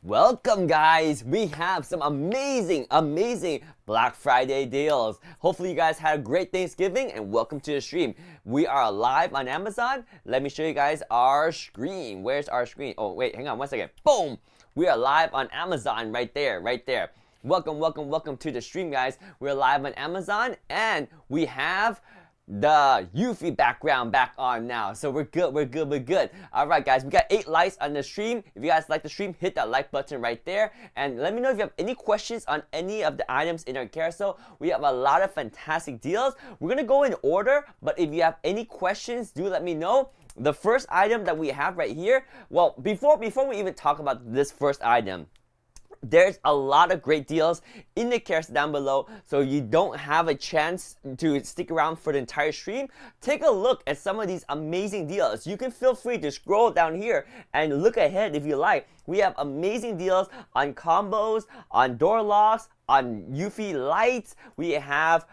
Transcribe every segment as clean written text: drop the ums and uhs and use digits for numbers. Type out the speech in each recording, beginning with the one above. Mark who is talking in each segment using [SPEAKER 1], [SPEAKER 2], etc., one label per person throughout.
[SPEAKER 1] Welcome guys! We have some amazing Black Friday deals. Hopefully you guys had a great Thanksgiving and welcome to the stream. We are live on Amazon. Let me show you guys our screen. Where's our screen? Oh wait, hang on one second. Boom! We are live on Amazon right there. Welcome to the stream guys. We're live on Amazon and we have the Eufy background back on now. So we're good. Alright guys, we got 8 likes on the stream. If you guys like the stream, hit that like button right there. And let me know if you have any questions on any of the items in our carousel. We have a lot of fantastic deals. We're gonna go in order, but if you have any questions, do let me know. The first item that we have right here, well, before we even talk about this first item, there's a lot of great deals in the carousel down below, so you don't have a chance to stick around for the entire stream. Take a look at some of these amazing deals. You can feel free to scroll down here and look ahead if you like. We have amazing deals on combos, on door locks, on Eufy lights. We have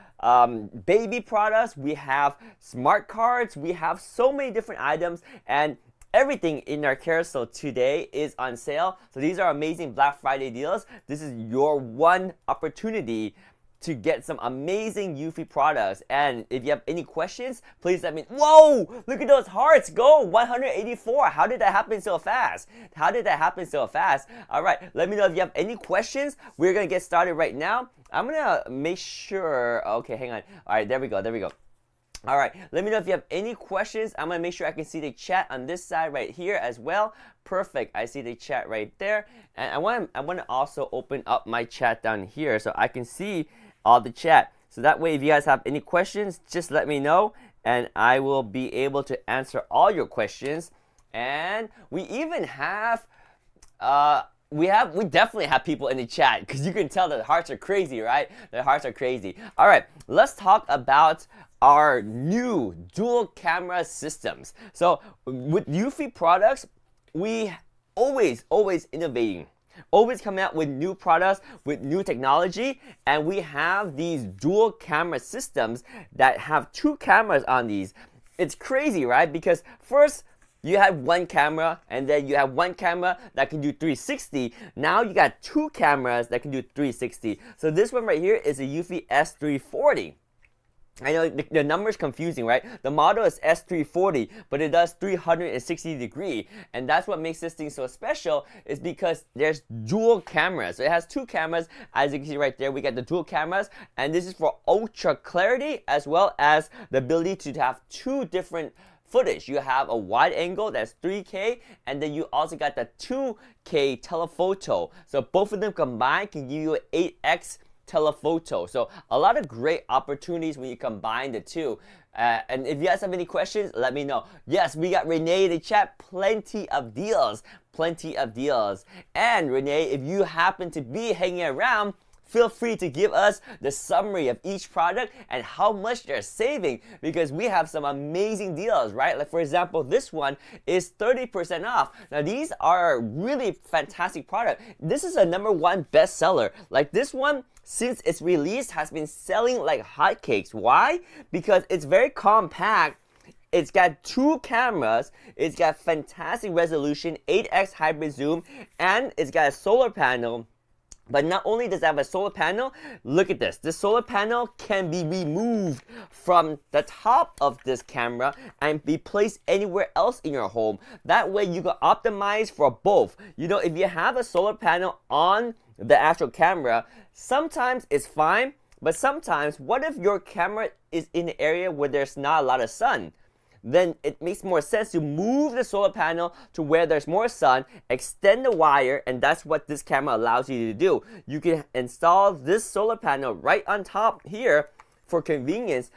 [SPEAKER 1] baby products, we have smart cards, we have so many different items, and everything in our carousel today is on sale. So these are amazing Black Friday deals. This is your one opportunity to get some amazing Eufy products. And if you have any questions, please let me. Whoa! Look at those hearts go! 184. How did that happen so fast? All right, let me know if you have any questions. We're gonna get started right now. I'm gonna make sure. Okay, hang on. All right, there we go. All right, let me know if you have any questions. I'm going to make sure I can see the chat on this side right here as well. Perfect. I see the chat right there. And I want to also open up my chat down here so I can see all the chat. So that way, if you guys have any questions, just let me know and I will be able to answer all your questions. And we even have we definitely have people in the chat because you can tell that the hearts are crazy, right? The hearts are crazy. All right, let's talk about our new dual camera systems. So with Eufy products, we always innovating, always coming out with new products, with new technology, and we have these dual camera systems that have 2 cameras on these. It's crazy, right? Because first, you had one camera, and then you have one camera that can do 360. Now you got 2 cameras that can do 360. So this one right here is a Eufy S340. I know the number is confusing, right? The model is S340, but it does 360 degree. And that's what makes this thing so special, is because there's dual cameras. So it has 2 cameras, as you can see right there. We got the dual cameras, and this is for ultra clarity, as well as the ability to have 2 different footage. You have a wide angle that's 3K, and then you also got the 2K telephoto. So both of them combined can give you an 8x telephoto. So a lot of great opportunities when you combine the two. And if you guys have any questions, let me know. Yes, we got Renee in the chat. Plenty of deals. And Renee, if you happen to be hanging around, feel free to give us the summary of each product and how much they're saving, because we have some amazing deals, right? Like for example, this one is 30% off. Now these are really fantastic product. This is a #1 bestseller. Like this one, since its release, has been selling like hotcakes. Why? Because it's very compact. It's got 2 cameras, it's got fantastic resolution, 8x hybrid zoom, and it's got a solar panel. But not only does it have a solar panel, look at this. This solar panel can be removed from the top of this camera and be placed anywhere else in your home. That way you can optimize for both. You know, if you have a solar panel on the actual camera, sometimes it's fine, but sometimes what if your camera is in an area where there's not a lot of sun? Then it makes more sense to move the solar panel to where there's more sun, extend the wire, and that's what this camera allows you to do. You can install this solar panel right on top here for convenience,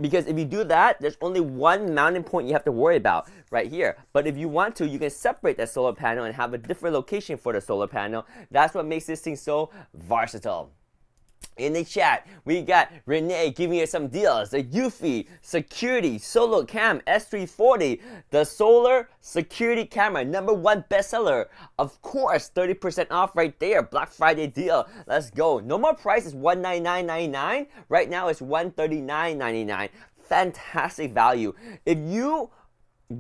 [SPEAKER 1] because if you do that, there's only one mounting point you have to worry about right here. But if you want to, you can separate that solar panel and have a different location for the solar panel. That's what makes this thing so versatile. In the chat, we got Renee giving us some deals. The Eufy Security Solo Cam S340, the solar security camera, #1 bestseller. Of course, 30% off right there. Black Friday deal. Let's go. Normal price is $199.99. Right now it's $139.99. Fantastic value. If you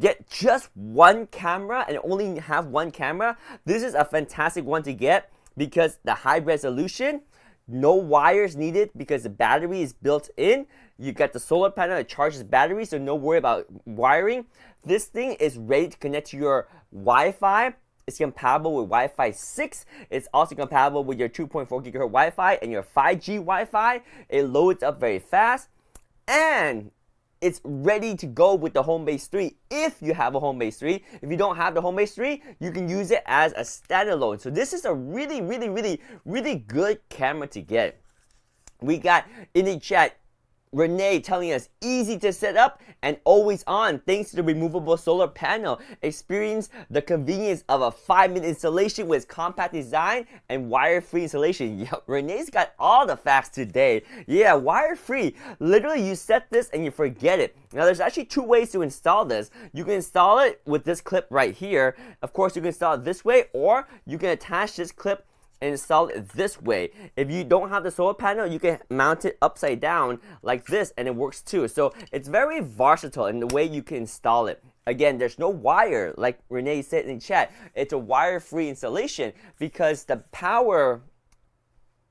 [SPEAKER 1] get just one camera and only have one camera, this is a fantastic one to get because the high resolution, no wires needed because the battery is built in. You got the solar panel that charges battery, so no worry about wiring. This thing is ready to connect to your Wi-Fi. It's compatible with Wi-Fi 6. It's also compatible with your 2.4 gigahertz Wi-Fi and your 5G Wi-Fi. It loads up very fast. And it's ready to go with the Homebase 3 if you have a Homebase 3. If you don't have the Homebase 3, you can use it as a standalone. So this is a really good camera to get. We got in the chat Renee telling us easy to set up and always on thanks to the removable solar panel. Experience the convenience of a 5-minute installation with compact design and wire-free installation. Yo, Renee's got all the facts today. Yeah, wire-free. Literally, you set this and you forget it. Now, there's actually 2 ways to install this. You can install it with this clip right here. Of course, you can install it this way, or you can attach this clip and install it this way. If you don't have the solar panel, you can mount it upside down like this and it works too. So it's very versatile in the way you can install it. Again, there's no wire like Renee said in chat. It's a wire-free installation because the power,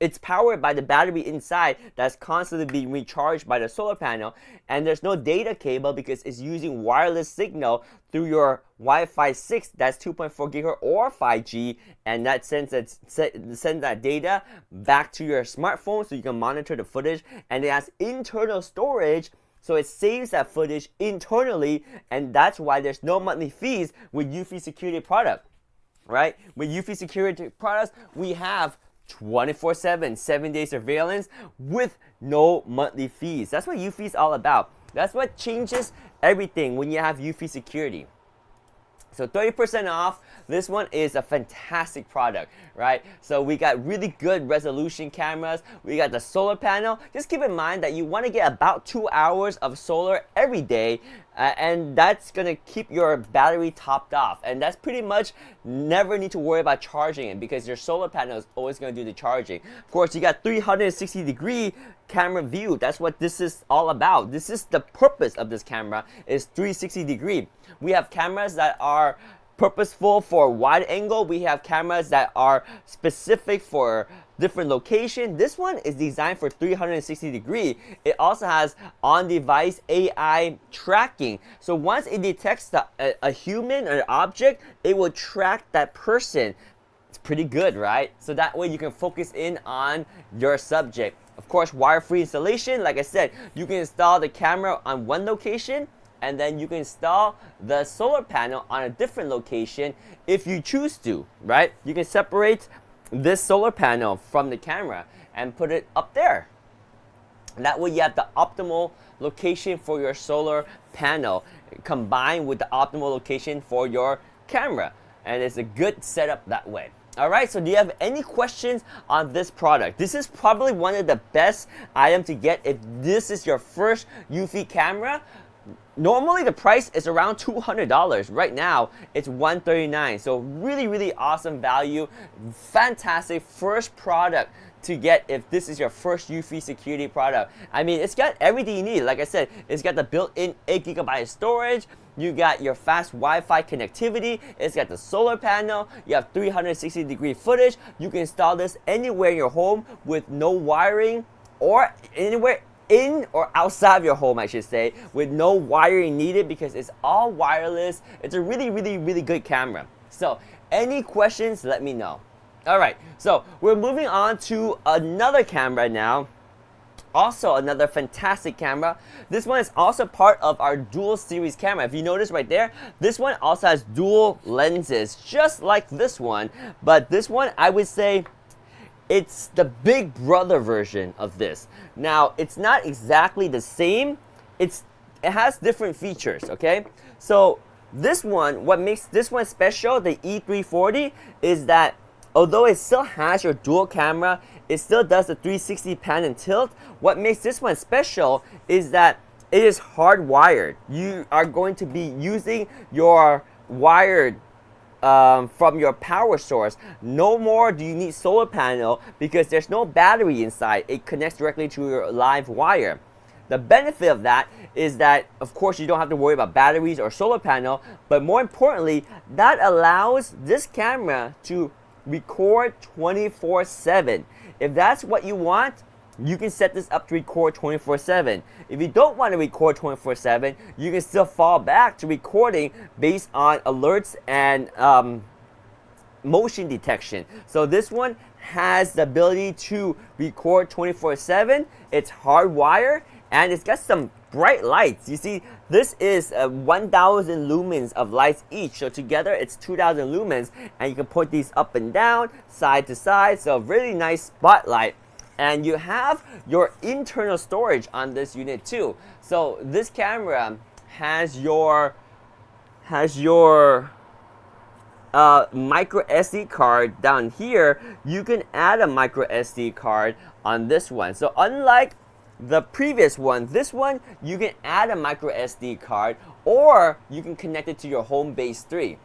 [SPEAKER 1] it's powered by the battery inside that's constantly being recharged by the solar panel, and there's no data cable because it's using wireless signal through your Wi-Fi 6 that's 2.4 gigahertz or 5G, and that sends that data back to your smartphone so you can monitor the footage, and it has internal storage. So it saves that footage internally, and that's why there's no monthly fees with Eufy security product, right? With Eufy security products, we have 24/7, 7-day surveillance with no monthly fees. That's what Eufy is all about. That's what changes everything when you have Eufy security. So 30% off. This one is a fantastic product, right? So we got really good resolution cameras. We got the solar panel. Just keep in mind that you want to get about 2 hours of solar every day, and that's going to keep your battery topped off. And that's pretty much never need to worry about charging it because your solar panel is always going to do the charging. Of course, you got 360-degree camera view. That's what this is all about. This is the purpose of this camera, is 360-degree. We have cameras that are purposeful for wide angle. We have cameras that are specific for different location. This one is designed for 360-degree. It also has on-device AI tracking. So once it detects a human or an object, it will track that person. It's pretty good, right? So that way you can focus in on your subject. Of course, wire-free installation. Like I said, you can install the camera on one location, and then you can install the solar panel on a different location if you choose to, right? You can separate this solar panel from the camera and put it up there. And that way you have the optimal location for your solar panel combined with the optimal location for your camera. And it's a good setup that way. Alright, so do you have any questions on this product? This is probably one of the best items to get if this is your first Eufy camera. Normally the price is around $200. Right now it's $139. So really awesome value. Fantastic first product to get if this is your first Eufy security product. I mean, it's got everything you need. Like I said, it's got the built-in 8GB storage. You got your fast Wi-Fi connectivity. It's got the solar panel. You have 360-degree footage. You can install this anywhere in your home with no wiring, or anywhere in or outside of your home, I should say, with no wiring needed because it's all wireless. It's a really good camera. So any questions, let me know. Alright, so we're moving on to another camera now. Also another fantastic camera. This one is also part of our dual series camera. If you notice right there, this one also has dual lenses, just like this one. But this one, I would say, it's the big brother version of this. Now, it's not exactly the same. It has different features, okay? So this one, what makes this one special, the E340, is that although it still has your dual camera, it still does the 360 pan and tilt. What makes this one special is that it is hardwired. You are going to be using your wired from your power source. No more do you need solar panel because there's no battery inside. It connects directly to your live wire. the benefit of that is that, of course, you don't have to worry about batteries or solar panel, but more importantly, that allows this camera to record 24/7. If that's what you want, you can set this up to record 24/7. If you don't want to record 24/7, you can still fall back to recording based on alerts and motion detection. So this one has the ability to record 24/7. It's hardwired and it's got some bright lights. You see, this is 1,000 lumens of lights each. So together it's 2,000 lumens, and you can put these up and down, side to side. So really nice spotlight. And you have your internal storage on this unit too. So this camera has your micro SD card down here. You can add a micro SD card on this one. So unlike the previous one, this one you can add a micro SD card, or you can connect it to your home base 3.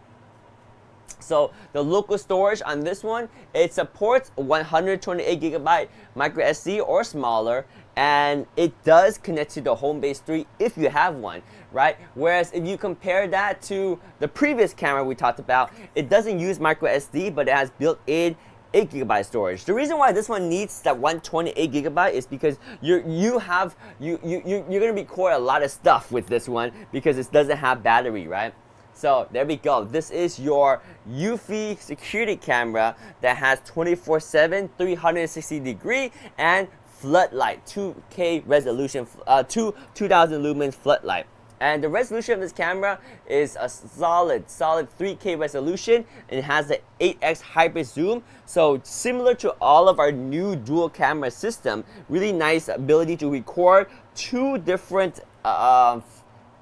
[SPEAKER 1] So the local storage on this one, it supports 128 gigabyte micro SD or smaller, and it does connect to the home base 3 if you have one, right? Whereas if you compare that to the previous camera we talked about, it doesn't use micro SD, but it has built-in 8 gigabyte storage. The reason why this one needs that 128 gigabyte is because you're gonna record a lot of stuff with this one because it doesn't have battery, right? So there we go. This is your UV security camera that has 24/7, 360 degree, and floodlight, 2K resolution, 2,000 lumens floodlight. And the resolution of this camera is a solid 3K resolution, and it has the 8x hybrid zoom. So similar to all of our new dual camera system, really nice ability to record two different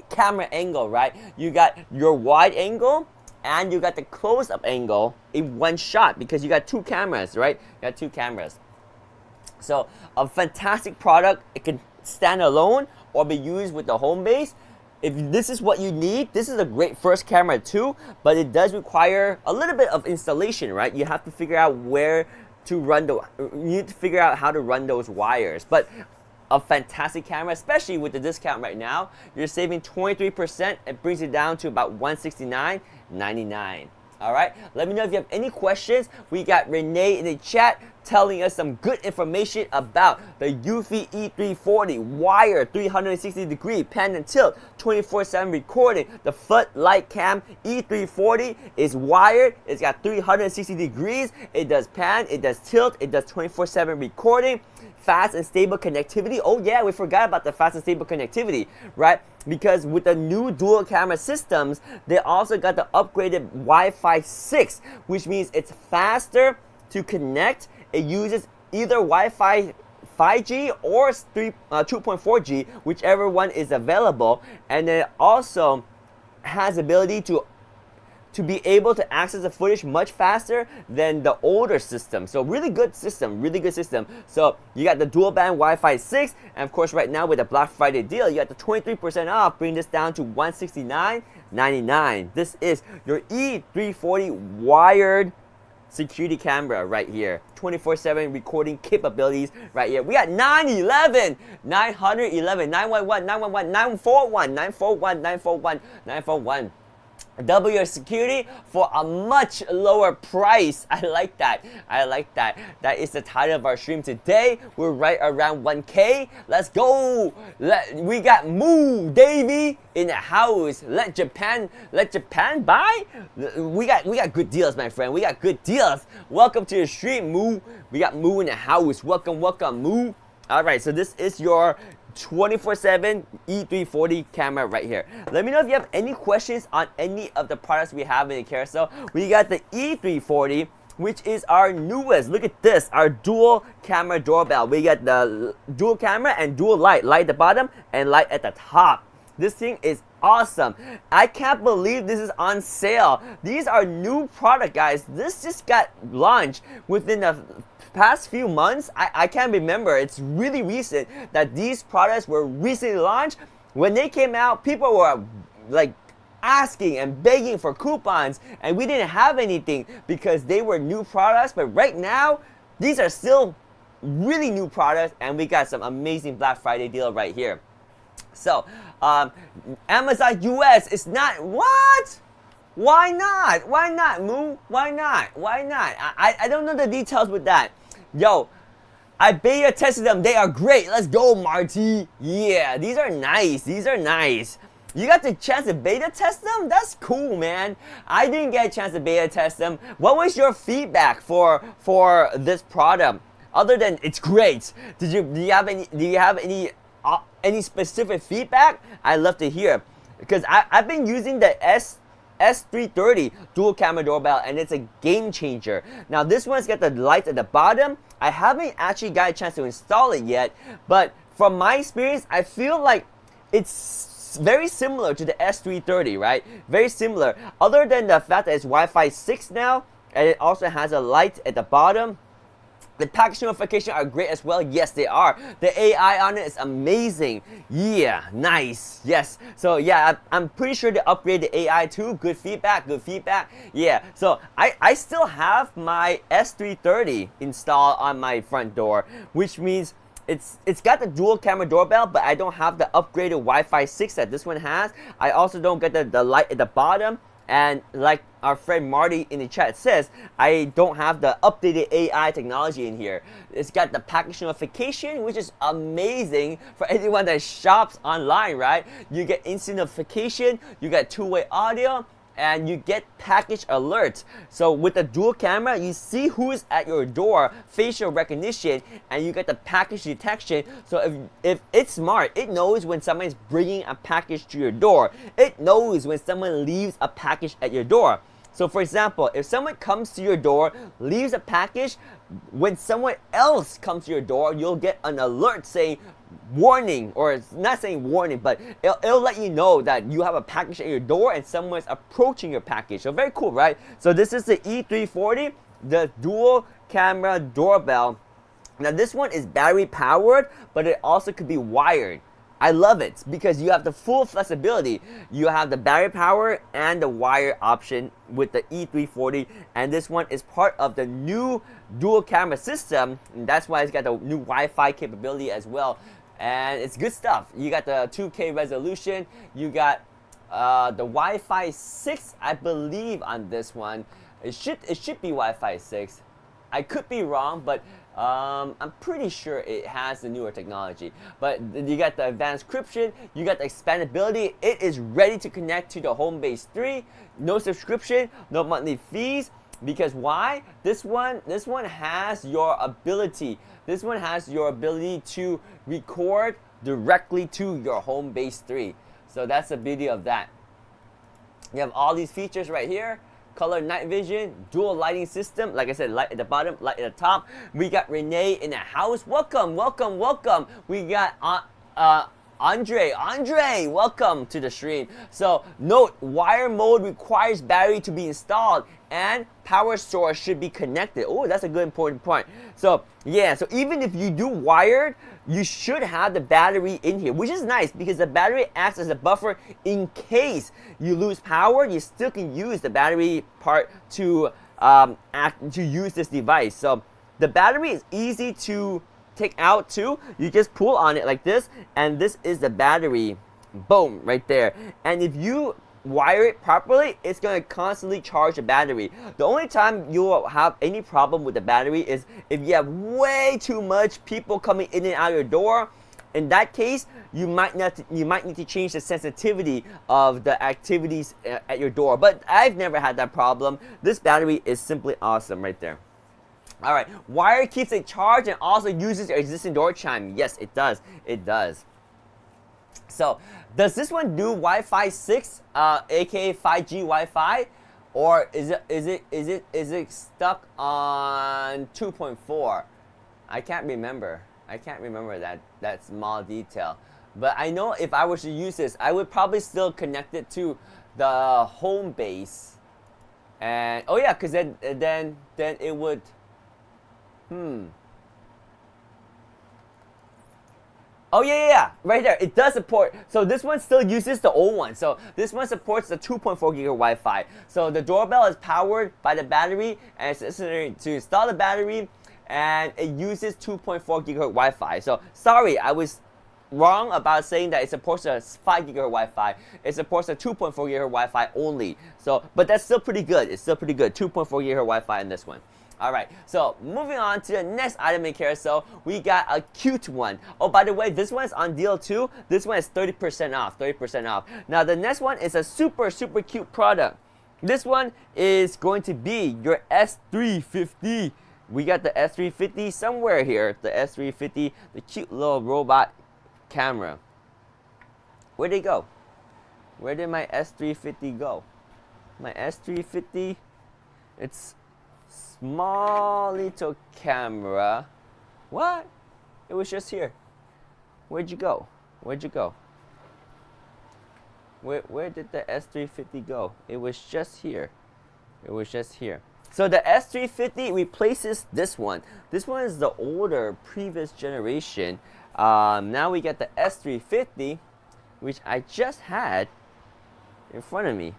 [SPEAKER 1] camera angle, right? You got your wide angle and you got the close-up angle in one shot because you got two cameras, right? You got two cameras. So a fantastic product. It can stand alone or be used with the home base. If this is what you need, this is a great first camera too, but it does require a little bit of installation, right? You have to figure out where to run you need to figure out how to run those wires. But a fantastic camera, especially with the discount right now. You're saving 23%. It brings it down to about $169.99. All right, let me know if you have any questions. We got Renee in the chat telling us some good information about the Eufy E340 wire 360 degree pan and tilt 24/7 recording. The floodlight cam E340 is wired. It's got 360 degrees. It does pan, it does tilt, it does 24/7 recording. Fast and stable connectivity. Oh yeah, we forgot about the fast and stable connectivity, right? Because with the new dual camera systems, they also got the upgraded Wi-Fi 6, which means it's faster to connect. It uses either Wi-Fi 5G or 2.4G, whichever one is available, and then it also has ability to be able to access the footage much faster than the older system. So really good system, really good system. So you got the dual band Wi-Fi 6, and of course right now with the Black Friday deal, you got the 23% off, bring this down to $169.99. This is your E340 wired security camera right here. 24/7 recording capabilities right here. We got 911, 911, 911, 911, 941, 941, 941, 941. Double your security for a much lower price. I like that. I like that. That is the title of our stream today. We're right around 1K. Let's go. We got Moo Davey in the house. Let Japan buy. We got good deals, my friend. We got good deals. Welcome to the stream, Moo. We got Moo in the house. Welcome, Moo. All right, so this is your 24/7 E340 camera right here. Let me know if you have any questions on any of the products we have in the carousel. We got the E340, which is our newest. Look at this, our dual camera doorbell. We got the dual camera and dual light at the bottom and light at the top. This thing is awesome. I can't believe this is on sale. These are new product, guys. This just got launched within the past few months. I can't remember. It's really recent that these products were recently launched. When they came out, people were like asking and begging for coupons, and we didn't have anything because they were new products. But right now, these are still really new products, and we got some amazing Black Friday deal right here. So, Amazon US is not, what? Why not? Why not, Moo? Why not? Why not? I don't know the details with that. Yo, I beta tested them. They are great. Let's go, Marty. Yeah, these are nice. These are nice. You got the chance to beta test them? That's cool, man. I didn't get a chance to beta test them. What was your feedback for this product? Other than it's great. Do you have any specific feedback? I'd love to hear, because I've been using the S330 dual camera doorbell, and it's a game changer. Now this one's got the lights at the bottom. I haven't actually got a chance to install it yet, but from my experience, I feel like it's very similar to the S330, right? Very similar. Other than the fact that it's Wi-Fi 6 now, and it also has a light at the bottom. The package notifications are great as well. Yes, they are. The AI on it is amazing. Yeah, nice. Yes. So yeah, I'm pretty sure they upgraded the AI too. Good feedback. Good feedback. Yeah. So I still have my S330 installed on my front door, which means it's got the dual camera doorbell, but I don't have the upgraded Wi-Fi 6 that this one has. I also don't get the light at the bottom. And like our friend Marty in the chat says, I don't have the updated AI technology in here. It's got the package notification, which is amazing for anyone that shops online, right? You get instant notification, you get two-way audio, and you get package alerts. So with the dual camera, you see who's at your door, facial recognition, and you get the package detection. So if it's smart, it knows when someone's bringing a package to your door. It knows when someone leaves a package at your door. So for example, if someone comes to your door, leaves a package, when someone else comes to your door, you'll get an alert saying, warning, or it's not saying warning, but it'll let you know that you have a package at your door and someone's approaching your package. So very cool, right? So this is the E340, the dual camera doorbell. Now this one is battery powered, but it also could be wired. I love it because you have the full flexibility. You have the battery power and the wire option with the E340, and this one is part of the new dual camera system, and that's why it's got the new Wi-Fi capability as well. And it's good stuff. You got the 2K resolution. You got the Wi-Fi 6, I believe, on this one. It should be Wi-Fi 6. I could be wrong, but I'm pretty sure it has the newer technology. But you got the advanced encryption, you got the expandability. It is ready to connect to the Homebase 3. No subscription, no monthly fees. Because why? This one has your ability. This one has your ability to record directly to your Homebase 3. So that's the beauty of that. You have all these features right here. Color night vision, dual lighting system. Like I said, light at the bottom, light at the top. We got Renee in the house. Welcome, welcome, welcome. We got Andre, welcome to the stream. So note, wire mode requires battery to be installed and power source should be connected. Oh, that's a good important point. So yeah, so even if you do wired, you should have the battery in here, which is nice because the battery acts as a buffer in case you lose power. You still can use the battery part to use this device. So the battery is easy to take out too. You just pull on it like this, and this is the battery. Boom, right there. And if you wire it properly, it's going to constantly charge the battery. The only time you will have any problem with the battery is if you have way too much people coming in and out of your door. In that case, you might need to change the sensitivity of the activities at your door. But I've never had that problem. This battery is simply awesome right there. All right, wire keeps it charged and also uses your existing door chime. Yes, it does. It does. So, does this one do Wi-Fi 6, aka 5G Wi-Fi, or is it stuck on 2.4? I can't remember. I can't remember that small detail. But I know if I were to use this, I would probably still connect it to the home base. And oh yeah, because then it would. Oh yeah, right there. It does support. So this one still uses the old one. So this one supports the 2.4 gigahertz Wi-Fi. So the doorbell is powered by the battery, and it's necessary to install the battery, and it uses 2.4 gigahertz Wi-Fi. So sorry, I was wrong about saying that it supports a 5 gigahertz Wi-Fi. It supports a 2.4 gigahertz Wi-Fi only. So, but that's still pretty good. It's still pretty good. 2.4 gigahertz Wi-Fi in this one. Alright, so moving on to the next item in carousel, we got a cute one. Oh, by the way, this one is on deal too. This one is 30% off, 30% off. Now, the next one is a super cute product. This one is going to be your S350. We got the S350 somewhere here. The S350, the cute little robot camera. Where'd it go? Where did my S350 go? My S350, it's small little camera. What? It was just here. Where'd you go? Where'd you go? Where did the S350 go? It was just here. It was just here. So the S350 replaces this one. This one is the older, previous generation. Now we get the S350, which I just had in front of me.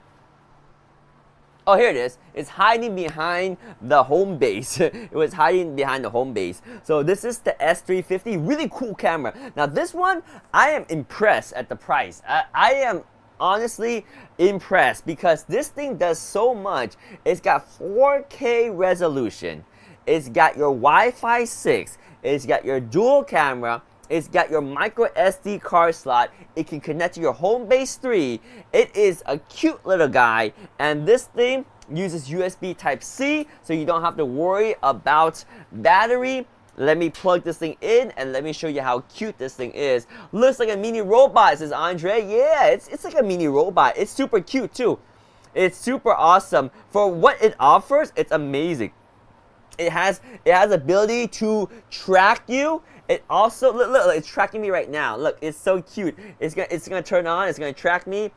[SPEAKER 1] Oh, here it is. It's hiding behind the home base. It was hiding behind the home base. So this is the S350. Really cool camera. Now this one, I am impressed at the price. I am honestly impressed because this thing does so much. It's got 4K resolution. It's got your Wi-Fi 6. It's got your dual camera. It's got your micro SD card slot. It can connect to your home base 3. It is a cute little guy, and this thing uses USB Type-C, so you don't have to worry about battery. Let me plug this thing in and let me show you how cute this thing is. Looks like a mini robot, says Andre. Yeah, it's like a mini robot. It's super cute too. It's super awesome. For what it offers, it's amazing. It has ability to track you. It also look, it's tracking me right now. Look, it's so cute. It's gonna turn on. It's gonna track me.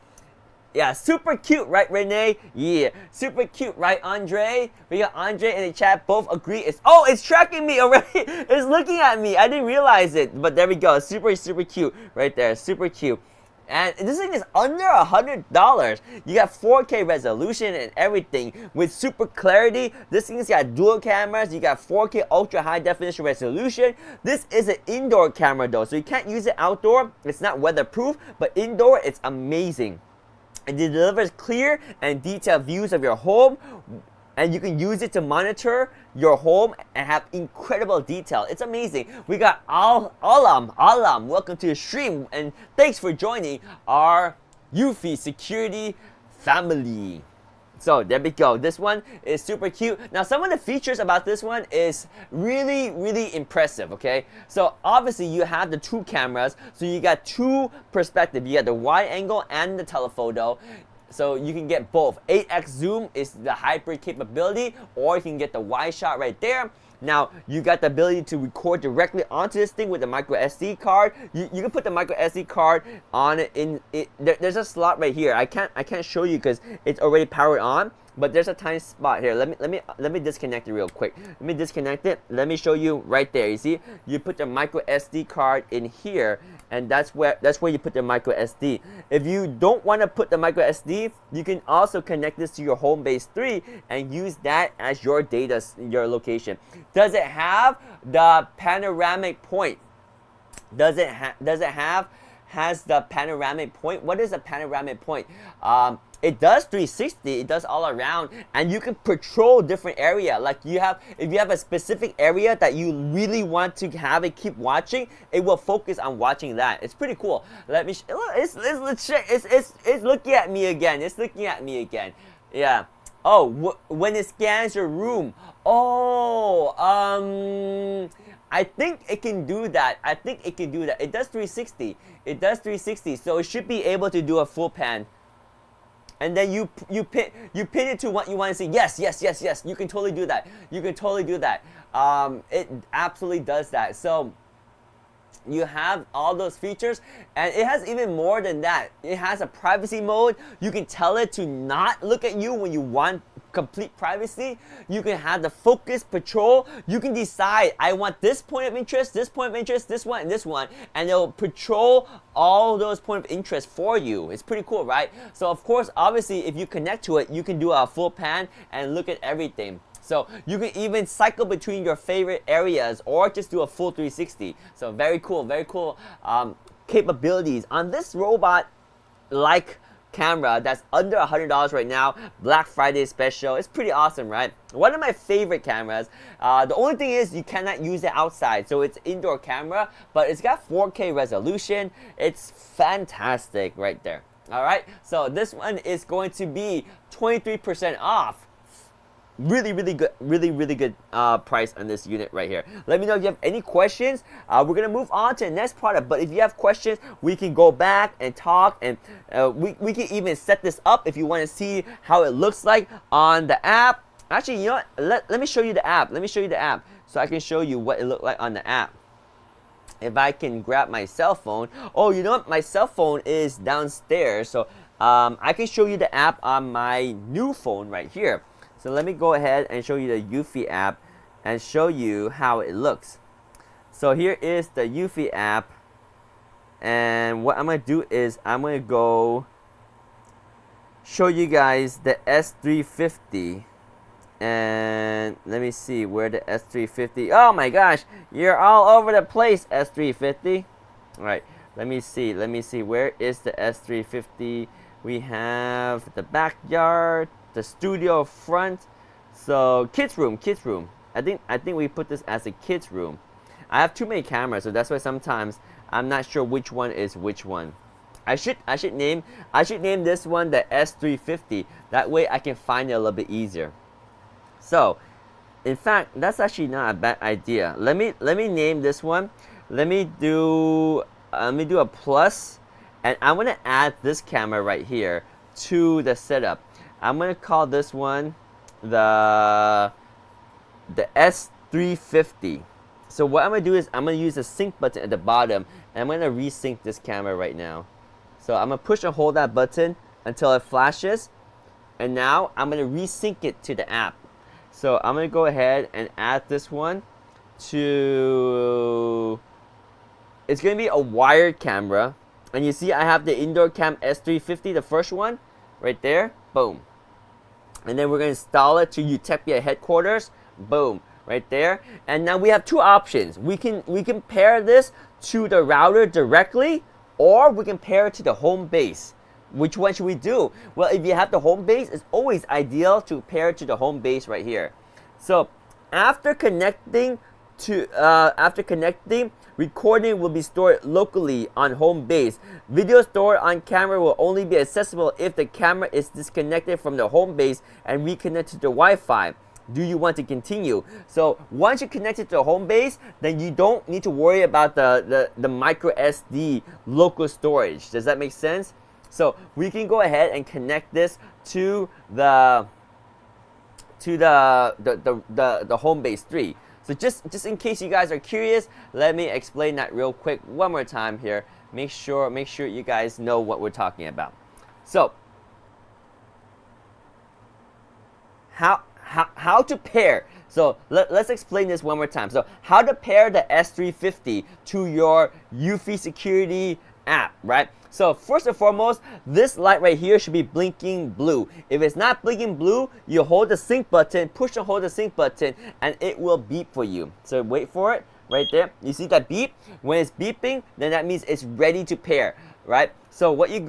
[SPEAKER 1] Yeah, super cute, right, Renee? Yeah, super cute, right, Andre? We got Andre in the chat. Both agree. It's tracking me already. It's looking at me. I didn't realize it, but there we go. Super cute, right there. Super cute. And this thing is under $100. You got 4K resolution and everything with super clarity. This thing's got dual cameras. You got 4K ultra high definition resolution. This is an indoor camera though, so you can't use it outdoor. It's not weatherproof, but indoor, it's amazing. It delivers clear and detailed views of your home, and you can use it to monitor your home and have incredible detail. It's amazing. We got Alam, welcome to the stream, and thanks for joining our Eufy security family. So there we go. This one is super cute. Now some of the features about this one is really impressive, okay? So obviously you have the two cameras, so you got two perspectives. You got the wide angle and the telephoto. So you can get both. 8x zoom is the hybrid capability, or you can get the wide shot right there. Now, you got the ability to record directly onto this thing with the micro SD card. You can put the micro SD card on it. There's a slot right here. I can't show you because it's already powered on. But there's a tiny spot here. Let me disconnect it real quick. Let me disconnect it. Let me show you right there. You see, you put the micro SD card in here, and that's where you put the micro SD. If you don't want to put the micro SD, you can also connect this to your home base 3 and use that as your data, your location. Does it have the panoramic point? Has the panoramic point? What is a panoramic point? It does 360, it does all around, and you can patrol different area. Like if you have a specific area that you really want to have it keep watching, it will focus on watching that. It's pretty cool. Let me, let's check. It's looking at me again. It's looking at me again. Yeah. Oh, when it scans your room. Oh, I think it can do that. It does 360. It does 360, so it should be able to do a full pan. And then you pin it to what you want to see. Yes. You can totally do that. It absolutely does that. So you have all those features, and it has even more than that. It has a privacy mode. You can tell it to not look at you when you want complete privacy. You can have the focus patrol. You can decide, I want this point of interest, this point of interest, this one, and this one, and it'll patrol all those points of interest for you. It's pretty cool, right? So of course, obviously, if you connect to it, you can do a full pan and look at everything. So you can even cycle between your favorite areas or just do a full 360. So very cool capabilities on this robot like camera that's under $100 right now. Black Friday special. It's pretty awesome, right? One of my favorite cameras. The only thing is you cannot use it outside, so it's indoor camera, but it's got 4K resolution. It's fantastic right there. All right, so this one is going to be 23% off. Really good price on this unit right here. Let me know if you have any questions. We're gonna move on to the next product, but if you have questions, we can go back and talk, and we can even set this up if you want to see how it looks like on the app. Actually, you know what? Let me show you the app. Let me show you the app so I can show you what it looked like on the app. If I can grab my cell phone. Oh, you know what? My cell phone is downstairs, so I can show you the app on my new phone right here. So let me go ahead and show you the Eufy app and show you how it looks. So here is the Eufy app, and what I'm going to do is I'm going to go show you guys the S350. And let me see where the S350. Oh my gosh, you're all over the place, S350. All right, let me see. Where is the S350? We have the backyard, the studio front. So kids room. I think we put this as a kids room. I have too many cameras, so that's why sometimes I'm not sure which one is which one. I should name this one the S350. That way I can find it a little bit easier. So, in fact, that's actually not a bad idea. Let me name this one. Let me do a plus, and I'm gonna add this camera right here to the setup. I'm gonna call this one the S350. So what I'm gonna do is I'm gonna use the sync button at the bottom, and I'm gonna resync this camera right now. So I'm gonna push and hold that button until it flashes, and now I'm gonna resync it to the app. So I'm gonna go ahead and add this one to. It's gonna be a wired camera, and you see I have the indoor cam S350, the first one, right there. Boom. And then we're gonna install it to Utopia headquarters. Boom, right there. And now we have two options. We can pair this to the router directly, or we can pair it to the home base. Which one should we do? Well, if you have the home base, it's always ideal to pair it to the home base right here. So after connecting, recording will be stored locally on home base. Video stored on camera will only be accessible if the camera is disconnected from the home base and reconnected to the Wi-Fi. Do you want to continue? So once you connect it to the home base, then you don't need to worry about the micro SD local storage. Does that make sense? So we can go ahead and connect this to the home base 3. So just in case you guys are curious, let me explain that real quick one more time here. Make sure you guys know what we're talking about. So how to pair. So let's explain this one more time. So how to pair the S350 to your Eufy security app, right? So first and foremost, this light right here should be blinking blue. If it's not blinking blue, you hold the sync button, push and hold the sync button, and it will beep for you. So wait for it right there. You see that beep? When it's beeping, then that means it's ready to pair, right? So what you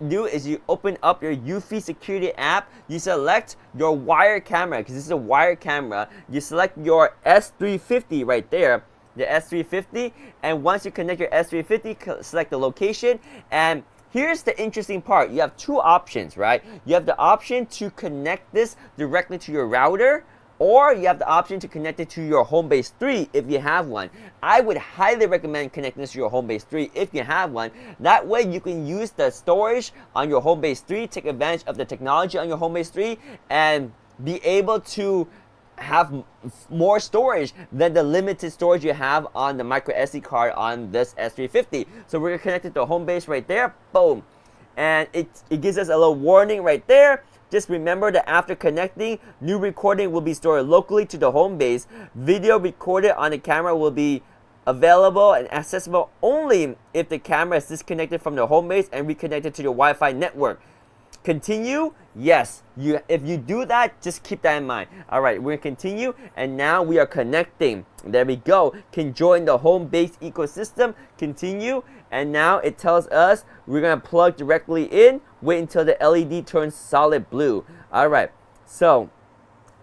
[SPEAKER 1] do is you open up your Eufy security app, you select your wire camera, because this is a wire camera. You select your S350 right there, the S350, and once you connect your S350, select the location. And here's the interesting part. You have two options, right? You have the option to connect this directly to your router, or you have the option to connect it to your home base 3 if you have one. I would highly recommend connecting this to your home base 3 if you have one. That way you can use the storage on your home base 3, take advantage of the technology on your home base 3, and be able to have more storage than the limited storage you have on the micro SD card on this S350. So we're connected to home base right there. Boom. And it gives us a little warning right there. Just remember that after connecting, new recording will be stored locally to the home base. Video recorded on the camera will be available and accessible only if the camera is disconnected from the home base and reconnected to your Wi-Fi network. Continue? Yes. If you do that, just keep that in mind. All right, we're going to continue, and now we are connecting. There we go. Can join the home base ecosystem. Continue, And now it tells us we're gonna plug directly in, wait until the LED turns solid blue. Alright, so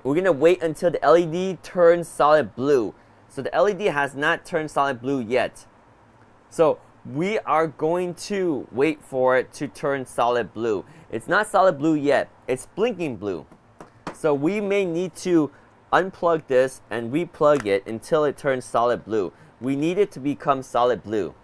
[SPEAKER 1] we're gonna wait until the LED turns solid blue. So the LED has not turned solid blue yet. So we are going to wait for it to turn solid blue. It's not solid blue yet, it's blinking blue. So we may need to unplug this and replug it until it turns solid blue. We need it to become solid blue.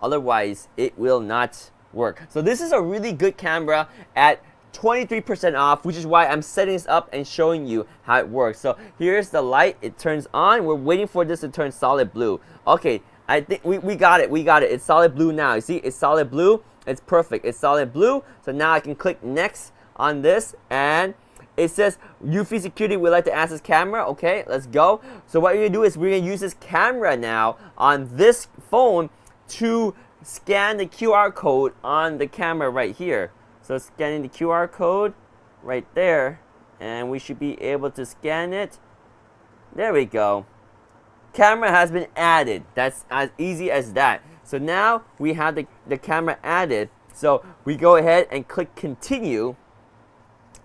[SPEAKER 1] Otherwise, it will not work. So this is a really good camera at 23% off, which is why I'm setting this up and showing you how it works. So here's the light, it turns on. We're waiting for this to turn solid blue. Okay, I think we got it, It's solid blue now. You see, it's solid blue. It's perfect, it's solid blue. So now I can click next on this and it says UV security would like to access camera. Okay, let's go. So what we're gonna do is we're gonna use this camera now on this phone to scan the QR code on the camera right here. So scanning the QR code right there, and we should be able to scan it. There we go. Camera has been added. That's as easy as that. So now we have the camera added. So we go ahead and click continue,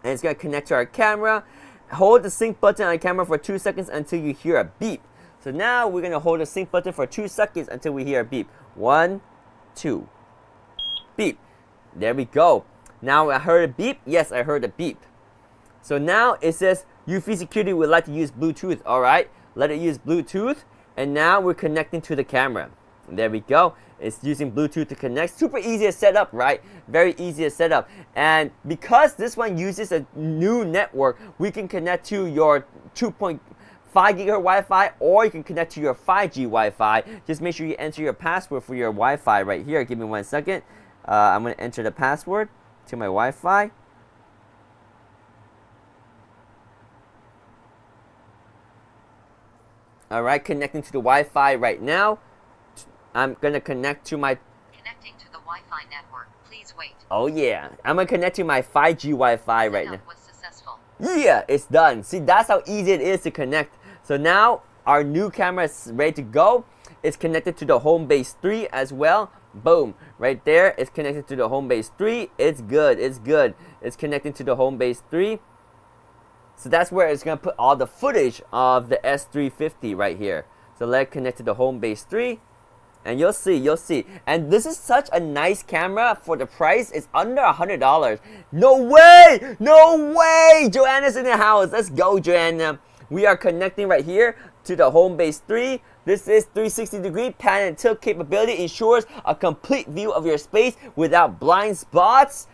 [SPEAKER 1] and it's gonna connect to our camera. Hold the sync button on the camera for 2 seconds until you hear a beep. So now we're gonna hold the sync button for 2 seconds until we hear a beep. 1, 2, beep. There we go. Now I heard a beep. Yes, I heard a beep. So now it says UV security would like to use Bluetooth. All right, let it use Bluetooth, and now we're connecting to the camera. There we go. It's using Bluetooth to connect. Super easy to set up, right? Very easy to set up. And because this one uses a new network, we can connect to your 2.5 gigahertz Wi-Fi, or you can connect to your 5G Wi-Fi. Just make sure you enter your password for your Wi-Fi right here. Give me 1 second. I'm going to enter the password to my Wi-Fi. All right, connecting to the Wi-Fi right now. I'm going to connect to my...
[SPEAKER 2] Connecting to the Wi-Fi network. Please wait.
[SPEAKER 1] Oh yeah, I'm going to connect to my 5G Wi-Fi right now.
[SPEAKER 2] Was successful.
[SPEAKER 1] Yeah, it's done. See, that's how easy it is to connect. So now our new camera is ready to go. It's connected to the home base 3 as well. Boom, right there. It's connected to the home base 3. It's good. It's good. It's connecting to the home base 3. So that's where it's going to put all the footage of the S350 right here. So let it connect to the home base 3. And you'll see. And this is such a nice camera for the price. It's under $100. No way! No way! Joanna's in the house. Let's go, Joanna. We are connecting right here to the home base 3. This is 360-degree pan and tilt capability. Ensures a complete view of your space without blind spots.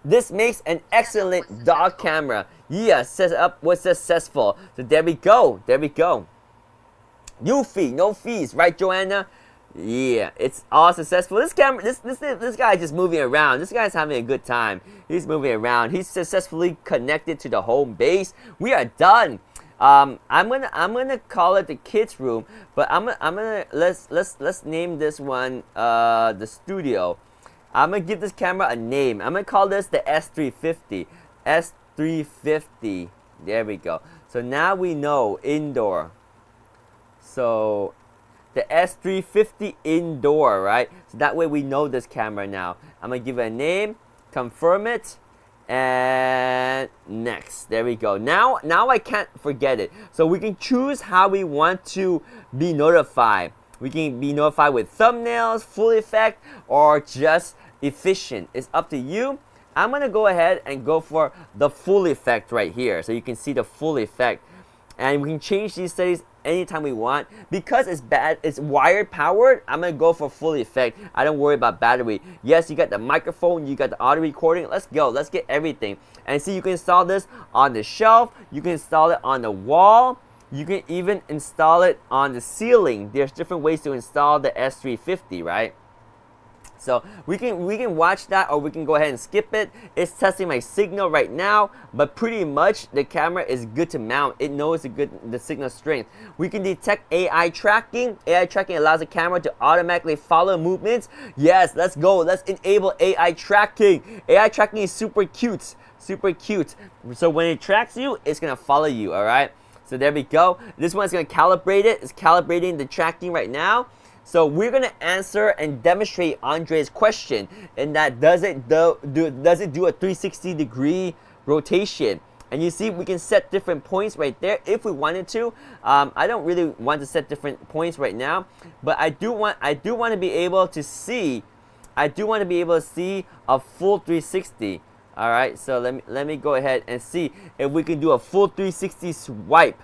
[SPEAKER 1] This makes an excellent dog camera. Yeah, set up was successful. So there we go. There we go. No fee, no fees, right, Joanna? Yeah, it's all successful. This camera, this guy is just moving around. This guy's having a good time. He's moving around. He's successfully connected to the home base. We are done. I'm gonna call it the kids room, but let's name this one the studio. I'm gonna give this camera a name. I'm gonna call this the S350. S350. There we go. So now we know indoor. So the S350 indoor, right? So that way we know this camera now. I'm gonna give it a name, confirm it, and next. There we go. Now I can't forget it. So we can choose how we want to be notified. We can be notified with thumbnails, full effect, or just efficient. It's up to you. I'm gonna go ahead and go for the full effect right here, so you can see the full effect. And we can change these settings anytime we want. Because it's wired powered, I'm gonna go for full effect. I don't worry about battery. Yes, you got the microphone, you got the audio recording. Let's go. Let's get everything. And see, you can install this on the shelf. You can install it on the wall. You can even install it on the ceiling. There's different ways to install the S350, right? So we can watch that, or we can go ahead and skip it. It's testing my signal right now, but pretty much the camera is good to mount. It knows the signal strength. We can detect AI tracking. AI tracking allows the camera to automatically follow movements. Yes, let's go. Let's enable AI tracking. AI tracking is super cute. Super cute. So when it tracks you, it's gonna follow you, all right? So there we go. This one's gonna calibrate it. It's calibrating the tracking right now. So we're gonna answer and demonstrate Andre's question, and that does it do a 360-degree rotation? And you see, we can set different points right there if we wanted to. I don't really want to set different points right now, but I do want to be able to see. I do want to be able to see a full 360. All right, so let me go ahead and see if we can do a full 360 swipe.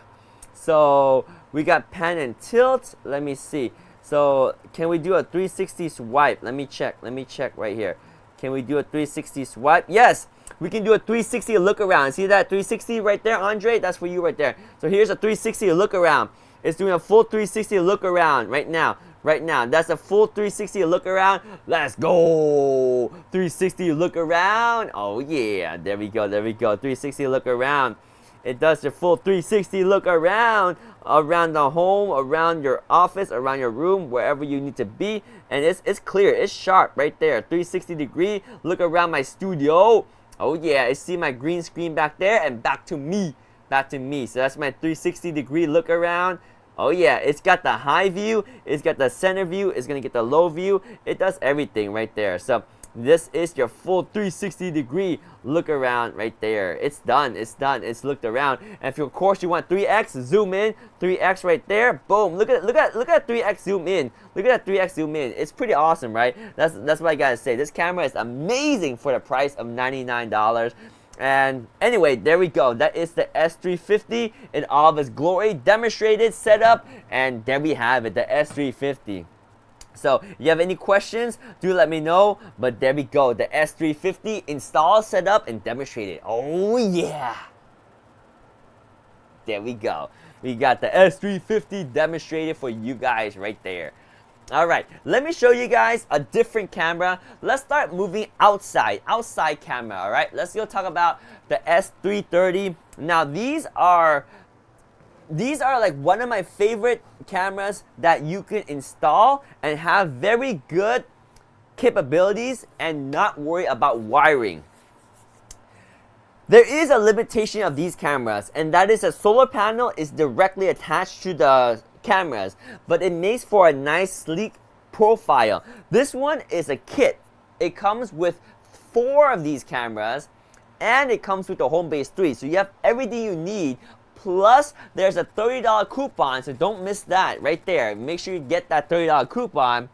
[SPEAKER 1] So we got pan and tilt. Let me see. So can we do a 360 swipe? Let me check. Let me check right here. Can we do a 360 swipe? Yes, we can do a 360 look around. See that 360 right there, Andre? That's for you right there. So here's a 360 look around. It's doing a full 360 look around right now. Right now, that's a full 360 look around. Let's go. 360 look around. Oh yeah, there we go. There we go. 360 look around. It does the full 360 look around the home, around your office, around your room, wherever you need to be. And it's clear, it's sharp right there. 360-degree look around my studio. Oh yeah, I see my green screen back there, and back to me. Back to me. So that's my 360-degree look around. Oh yeah, it's got the high view, it's got the center view, it's gonna get the low view. It does everything right there. So this is your full 360-degree look around right there. It's done. It's done. It's looked around. And if of course you want 3x, zoom in. 3x right there. Boom. Look at 3x zoom in. Look at that 3x zoom in. It's pretty awesome, right? That's what I gotta say. This camera is amazing for the price of $99. And anyway, there we go. That is the S350 in all of its glory, demonstrated, set up, and there we have it, the S350. So, if you have any questions, do let me know. But there we go, the S350 installed, set up, and demonstrated. Oh yeah! There we go. We got the S350 demonstrated for you guys right there. Alright, let me show you guys a different camera. Let's start moving outside camera, alright? Let's go talk about the S330. Now, these are like one of my favorite cameras that you can install and have very good capabilities and not worry about wiring. There is a limitation of these cameras, and that is a solar panel is directly attached to the cameras, but it makes for a nice sleek profile. This one is a kit. It comes with 4 of these cameras, and it comes with the Homebase 3, so you have everything you need. Plus, there's a $30 coupon, so don't miss that right there. Make sure you get that $30 coupon.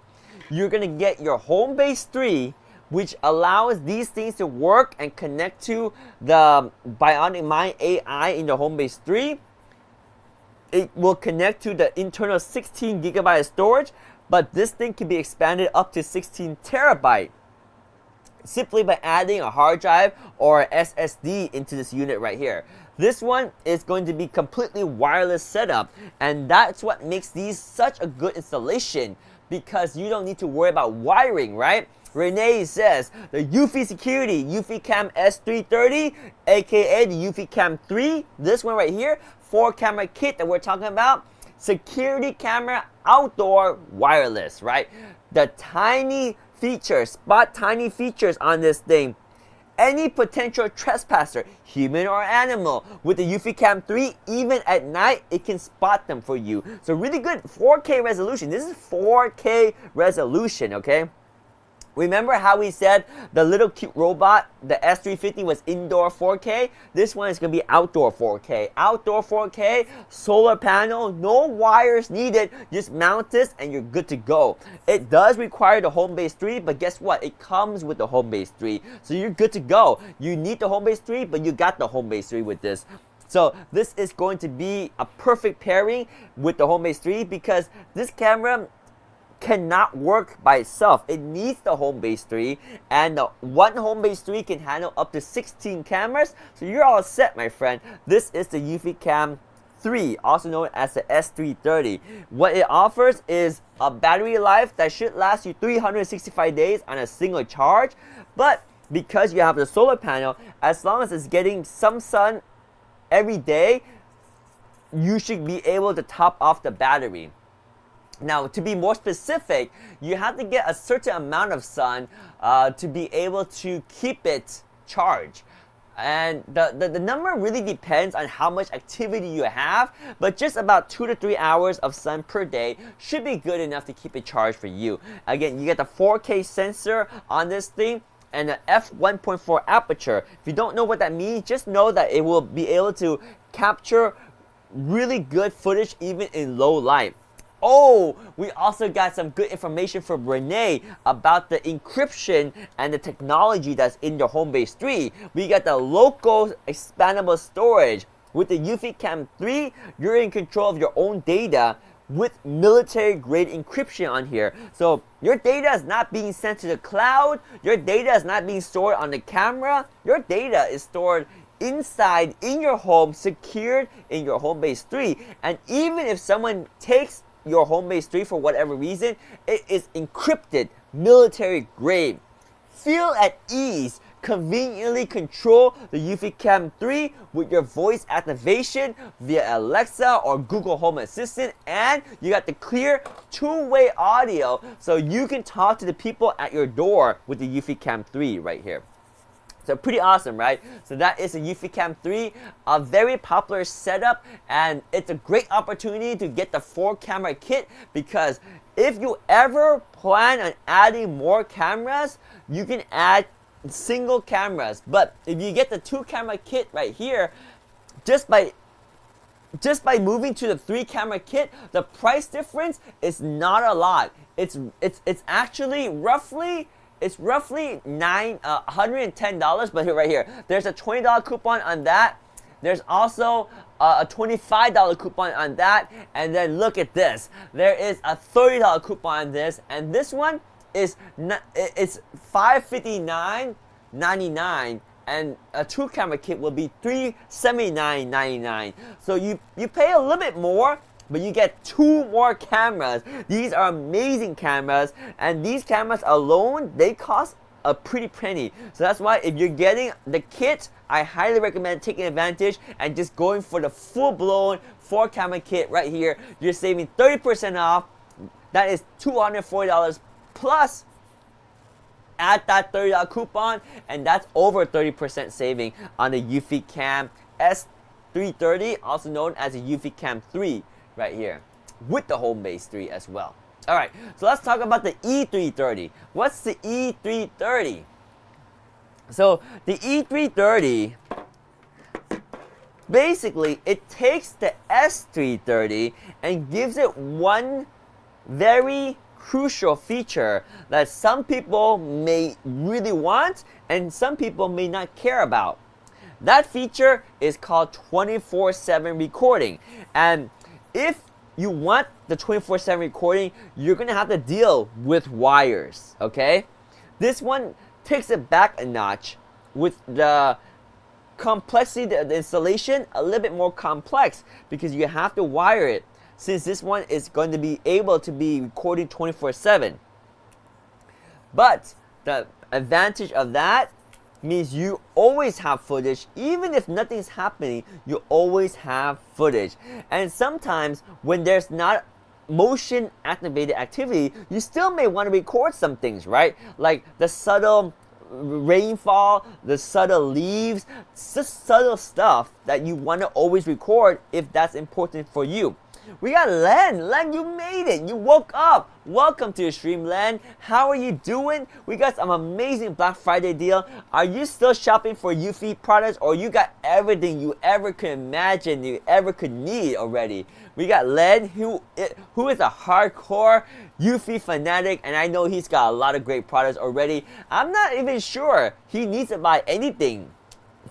[SPEAKER 1] You're gonna get your Homebase 3, which allows these things to work and connect to the Bionic Mind AI in the Homebase 3. It will connect to the internal 16 gigabyte of storage, but this thing can be expanded up to 16 terabyte simply by adding a hard drive or SSD into this unit right here. This one is going to be completely wireless setup, and that's what makes these such a good installation, because you don't need to worry about wiring, right? Renee says the Eufy Security Eufy Cam S330, aka the Eufy Cam 3, this one right here, 4-camera kit that we're talking about, security camera, outdoor, wireless, right? The tiny features, tiny features on this thing. Any potential trespasser, human or animal, with the Eufy Cam 3, even at night, it can spot them for you. So really good 4K resolution. This is 4K resolution, okay? Remember how we said the little cute robot, the S350, was indoor 4K? This one is going to be outdoor 4K. Outdoor 4K, solar panel, no wires needed. Just mount this and you're good to go. It does require the Homebase 3, but guess what? It comes with the Homebase 3. So you're good to go. You need the Homebase 3, but you got the Homebase 3 with this. So this is going to be a perfect pairing with the Homebase 3, because this camera cannot work by itself. It needs the Homebase 3, and the one Homebase 3 can handle up to 16 cameras, so you're all set, my friend. This is the Eufy Cam 3, also known as the S330. What it offers is a battery life that should last you 365 days on a single charge, but because you have the solar panel, as long as it's getting some sun every day, you should be able to top off the battery. Now, to be more specific, you have to get a certain amount of sun to be able to keep it charged. And the number really depends on how much activity you have, but just about 2 to 3 hours of sun per day should be good enough to keep it charged for you. Again, you get the 4K sensor on this thing and the f1.4 aperture. If you don't know what that means, just know that it will be able to capture really good footage even in low light. Oh, we also got some good information from Renee about the encryption and the technology that's in your Homebase 3. We got the local expandable storage. With the Eufy Cam 3, you're in control of your own data with military grade encryption on here. So your data is not being sent to the cloud, your data is not being stored on the camera, your data is stored inside in your home, secured in your Homebase 3. And even if someone takes your Homebase 3 for whatever reason, it is encrypted, military grade. Feel at ease, conveniently control the Eufy Cam 3 with your voice activation via Alexa or Google Home Assistant, and you got the clear two-way audio so you can talk to the people at your door with the Eufy Cam 3 right here. So pretty awesome, right? So that is a Eufy Cam 3, a very popular setup, and it's a great opportunity to get the 4-camera kit, because if you ever plan on adding more cameras, you can add single cameras. But if you get the 2-camera kit right here, just by moving to the 3-camera kit, the price difference is not a lot. It's actually roughly $110, but right here, there's a $20 coupon on that. There's also a $25 coupon on that, and then look at this. There is a $30 coupon on this, and this one is it's $559.99, and a 2-camera kit will be $379.99. So you pay a little bit more, but you get 2 more cameras. These are amazing cameras, and these cameras alone, they cost a pretty penny. So that's why if you're getting the kit, I highly recommend taking advantage and just going for the full-blown 4-camera kit right here. You're saving 30% off. That is $240 plus add that $30 coupon, and that's over 30% saving on the Eufy Cam S330, also known as the Eufy Cam 3 right here, with the Homebase 3 as well. Alright, so let's talk about the E330. What's the E330? So the E330, basically it takes the S330 and gives it one very crucial feature that some people may really want and some people may not care about. That feature is called 24/7 recording, and if you want the 24/7 recording, you're gonna have to deal with wires, okay? This one takes it back a notch with the complexity of the installation, a little bit more complex because you have to wire it, since this one is going to be able to be recording 24/7. But the advantage of that means you always have footage. Even if nothing's happening, you always have footage. And sometimes when there's not motion activated activity, you still may want to record some things, right? Like the subtle rainfall, the subtle leaves, just subtle stuff that you want to always record if that's important for you. We got Len. Len, you made it. You woke up. Welcome to the stream, Len. How are you doing? We got some amazing Black Friday deal. Are you still shopping for Eufy products, or you got everything you ever could imagine, you ever could need already? We got Len, who is a hardcore Eufy fanatic, and I know he's got a lot of great products already. I'm not even sure he needs to buy anything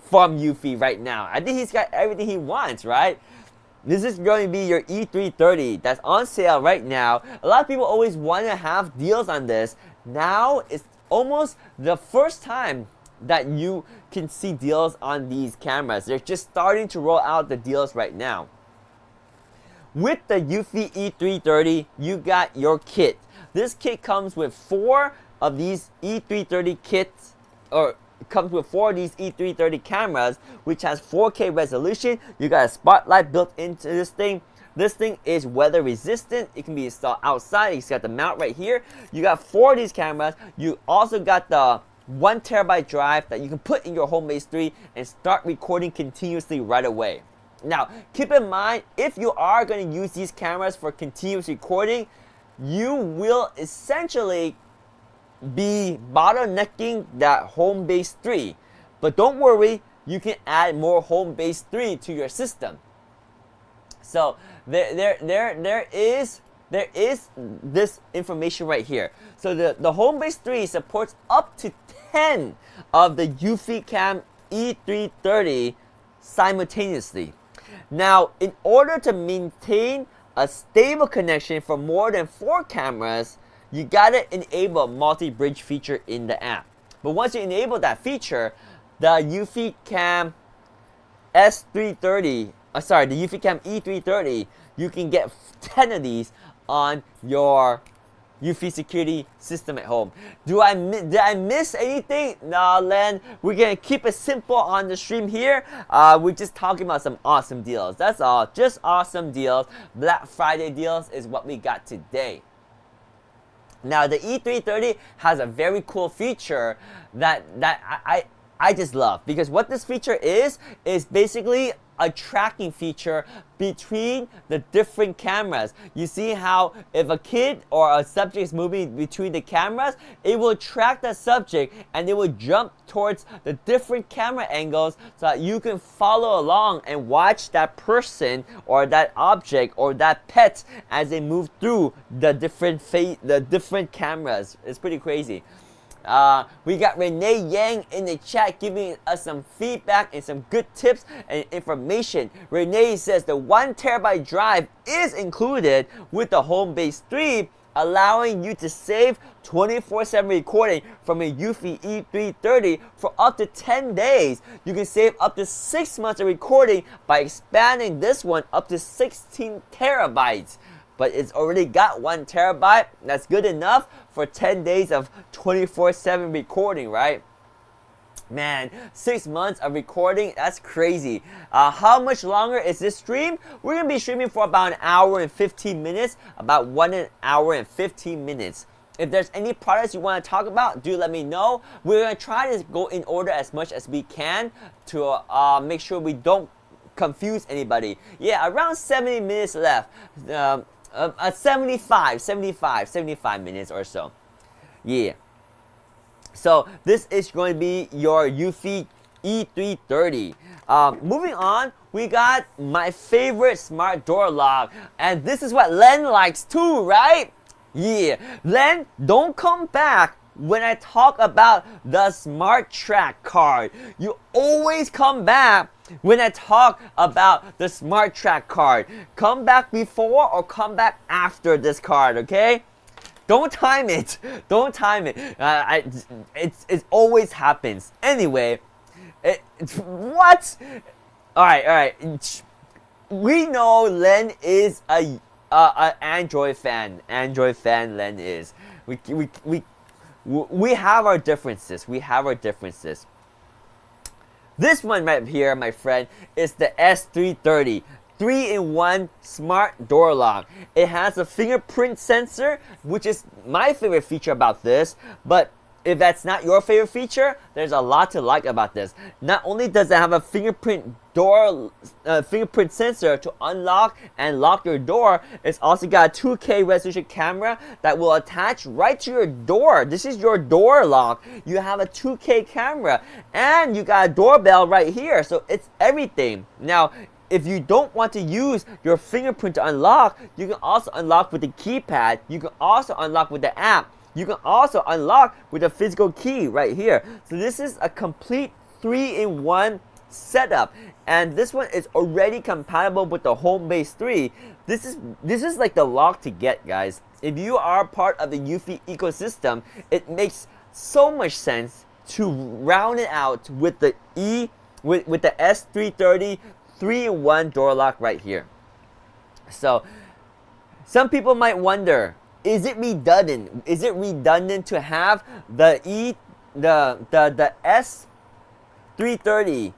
[SPEAKER 1] from Eufy right now. I think he's got everything he wants, right? This is going to be your E330 that's on sale right now. A lot of people always want to have deals on this. Now it's almost the first time that you can see deals on these cameras. They're just starting to roll out the deals right now. With the Eufy E330, you got your kit. This kit comes with 4 of these E330 kits, or comes with 4 of these E330 cameras, which has 4K resolution. You got a spotlight built into this thing. This thing is weather resistant. It can be installed outside. You got the mount right here. You got 4 of these cameras. You also got the 1 terabyte drive that you can put in your home base 3 and start recording continuously right away. Now, keep in mind, if you are going to use these cameras for continuous recording, you will essentially be bottlenecking that home base 3. But don't worry, you can add more home base 3 to your system. So there is this information right here. So the home base 3 supports up to 10 of the Eufy Cam E330 simultaneously. Now, in order to maintain a stable connection for more than 4 cameras, you gotta enable multi-bridge feature in the app. But once you enable that feature, the Eufy Cam S330, the Eufy Cam E330, you can get 10 of these on your Eufy security system at home. Did I miss anything? No, Len. We're gonna keep it simple on the stream here. We're just talking about some awesome deals. That's all. Just awesome deals. Black Friday deals is what we got today. Now, the E330 has a very cool feature that I just love, because what this feature is basically a tracking feature between the different cameras. You see how if a kid or a subject is moving between the cameras, it will track the subject and it will jump towards the different camera angles so that you can follow along and watch that person or that object or that pet as they move through the different cameras. It's pretty crazy. We got Renee Yang in the chat giving us some feedback and some good tips and information. Renee says the 1 terabyte drive is included with the home base 3, allowing you to save 24/7 recording from a Eufy E330 for up to 10 days. You can save up to 6 months of recording by expanding this one up to 16 terabytes. But it's already got 1 terabyte. That's good enough for 10 days of 24/7 recording, right? Man, 6 months of recording, that's crazy. How much longer is this stream? We're going to be streaming for about 1 hour and 15 minutes, about 1 hour and 15 minutes. If there's any products you want to talk about, do let me know. We're going to try to go in order as much as we can to make sure we don't confuse anybody. Yeah, around 70 minutes left. 75 minutes or so. Yeah. So this is going to be your Eufy E330. Moving on, we got my favorite smart door lock, and this is what Len likes too, right? Yeah. Len, don't come back when I talk about the Smart Track card. You always come back when I talk about the Smart Track card. Come back before or come back after this card, okay? Don't time it. Don't time it. It always happens. Anyway, what? All right. We know Len is a Android fan. Android fan Len is. We have our differences. This one right here, my friend, is the S330 3-in-1 smart door lock. It has a fingerprint sensor, which is my favorite feature about this, but if that's not your favorite feature, there's a lot to like about this. Not only does it have a fingerprint sensor to unlock and lock your door, it's also got a 2K resolution camera that will attach right to your door. This is your door lock. You have a 2K camera and you got a doorbell right here, so it's everything. Now, if you don't want to use your fingerprint to unlock, you can also unlock with the keypad. You can also unlock with the app. You can also unlock with a physical key right here. So this is a complete 3-in-1 setup, and this one is already compatible with the home base 3. This is like the lock to get, guys. If you are part of the Eufy ecosystem, it makes so much sense to round it out with the with the S330 3-in-1 door lock right here. So some people might wonder, is it redundant? Is it redundant to have the S330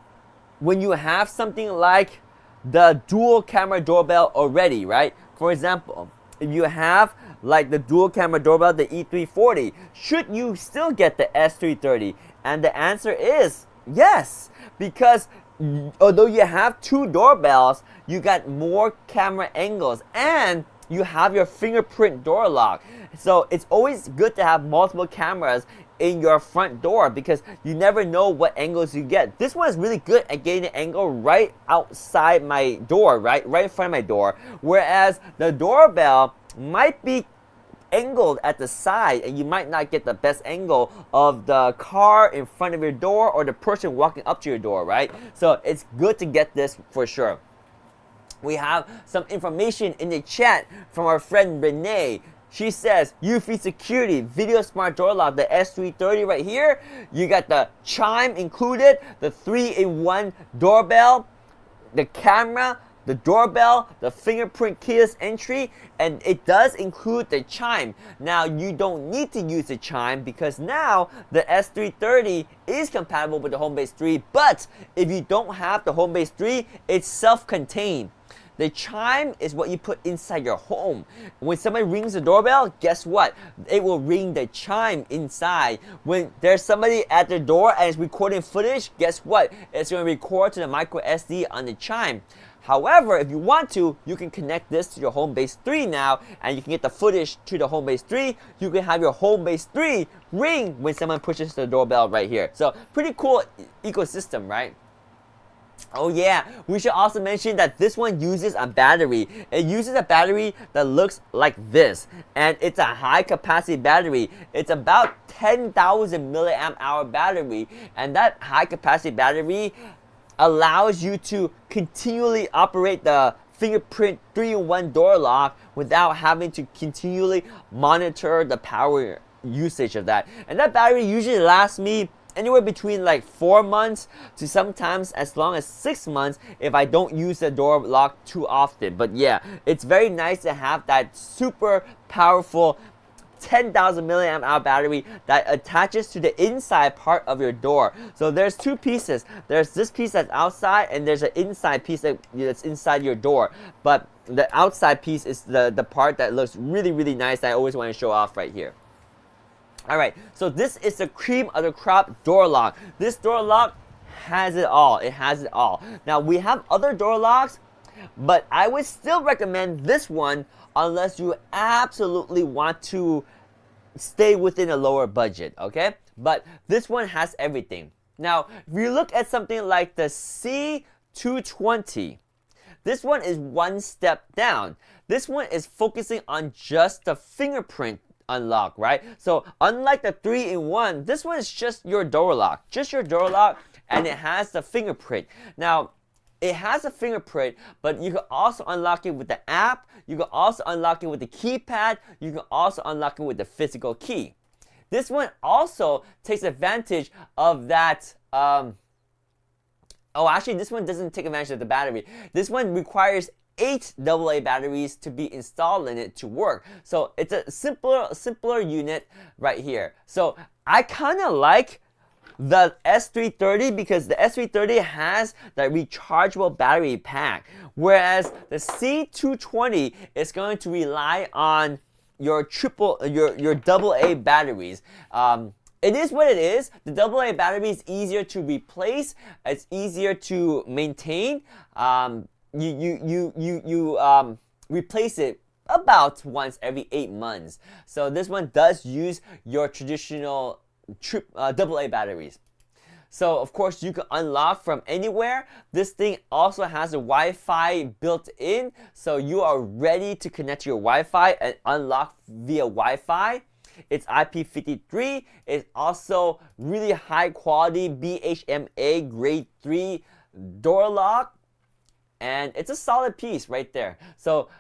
[SPEAKER 1] when you have something like the dual camera doorbell already, right? For example, if you have like the dual camera doorbell, the E340, should you still get the S330? And the answer is yes, because although you have two doorbells, you got more camera angles and you have your fingerprint door lock. So it's always good to have multiple cameras in your front door because you never know what angles you get. This one is really good at getting an angle right outside my door, right in front of my door, whereas the doorbell might be angled at the side and you might not get the best angle of the car in front of your door or the person walking up to your door, right? So it's good to get this for sure. We have some information in the chat from our friend Renee. She says, UV Security, Video Smart Door Lock, the S330 right here. You got the chime included, the 3-in-1 doorbell, the camera, the doorbell, the fingerprint keyless entry, and it does include the chime. Now, you don't need to use the chime because now the S330 is compatible with the Homebase 3, but if you don't have the Homebase 3, it's self-contained. The chime is what you put inside your home. When somebody rings the doorbell, guess what? It will ring the chime inside. When there's somebody at the door and it's recording footage, guess what? It's going to record to the micro SD on the chime. However, if you want to, you can connect this to your Homebase 3 now, and you can get the footage to the Homebase 3. You can have your Homebase 3 ring when someone pushes the doorbell right here. So, pretty cool ecosystem, right? Oh yeah, we should also mention that this one uses a battery. It uses a battery that looks like this, and it's a high capacity battery. It's about 10,000 milliamp hour battery, and that high capacity battery allows you to continually operate the fingerprint 3-in-1 door lock without having to continually monitor the power usage of that. And that battery usually lasts me anywhere between like 4 months to sometimes as long as 6 months if I don't use the door lock too often. But yeah, it's very nice to have that super powerful 10,000 milliamp hour battery that attaches to the inside part of your door. So there's two pieces. There's this piece that's outside and there's an inside piece that's inside your door. But the outside piece is the part that looks really, really nice that I always want to show off right here. Alright, so this is the cream of the crop door lock. This door lock has it all. It has it all. Now we have other door locks, but I would still recommend this one unless you absolutely want to stay within a lower budget, okay? But this one has everything. Now, if you look at something like the C220, this one is one step down. This one is focusing on just the fingerprint unlock, right? So unlike the 3-in-1, this one is just your door lock, and it has the fingerprint. Now, it has a fingerprint, but you can also unlock it with the app. You can also unlock it with the keypad. You can also unlock it with the physical key. This one also takes advantage of that. Actually, this one doesn't take advantage of the battery. This one requires 8 AA batteries to be installed in it to work. So it's a simpler unit right here. So I kind of like the S330 because the S330 has that rechargeable battery pack, whereas the C220 is going to rely on your AA batteries. It is what it is. The AA battery is easier to replace. It's easier to maintain. You replace it about once every 8 months. So this one does use your traditional AA batteries. So of course you can unlock from anywhere. This thing also has a Wi-Fi built in, so you are ready to connect to your Wi-Fi and unlock via Wi-Fi. It's IP53. It's also really high quality BHMA grade 3 door lock, and it's a solid piece right there. So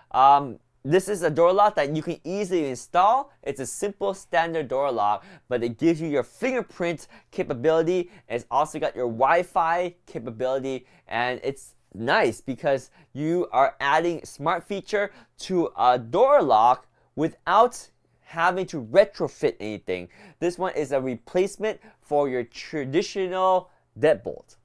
[SPEAKER 1] this is a door lock that you can easily install. It's a simple standard door lock, but it gives you your fingerprint capability. It's also got your Wi-Fi capability, and it's nice because you are adding smart feature to a door lock without having to retrofit anything. This one is a replacement for your traditional deadbolt.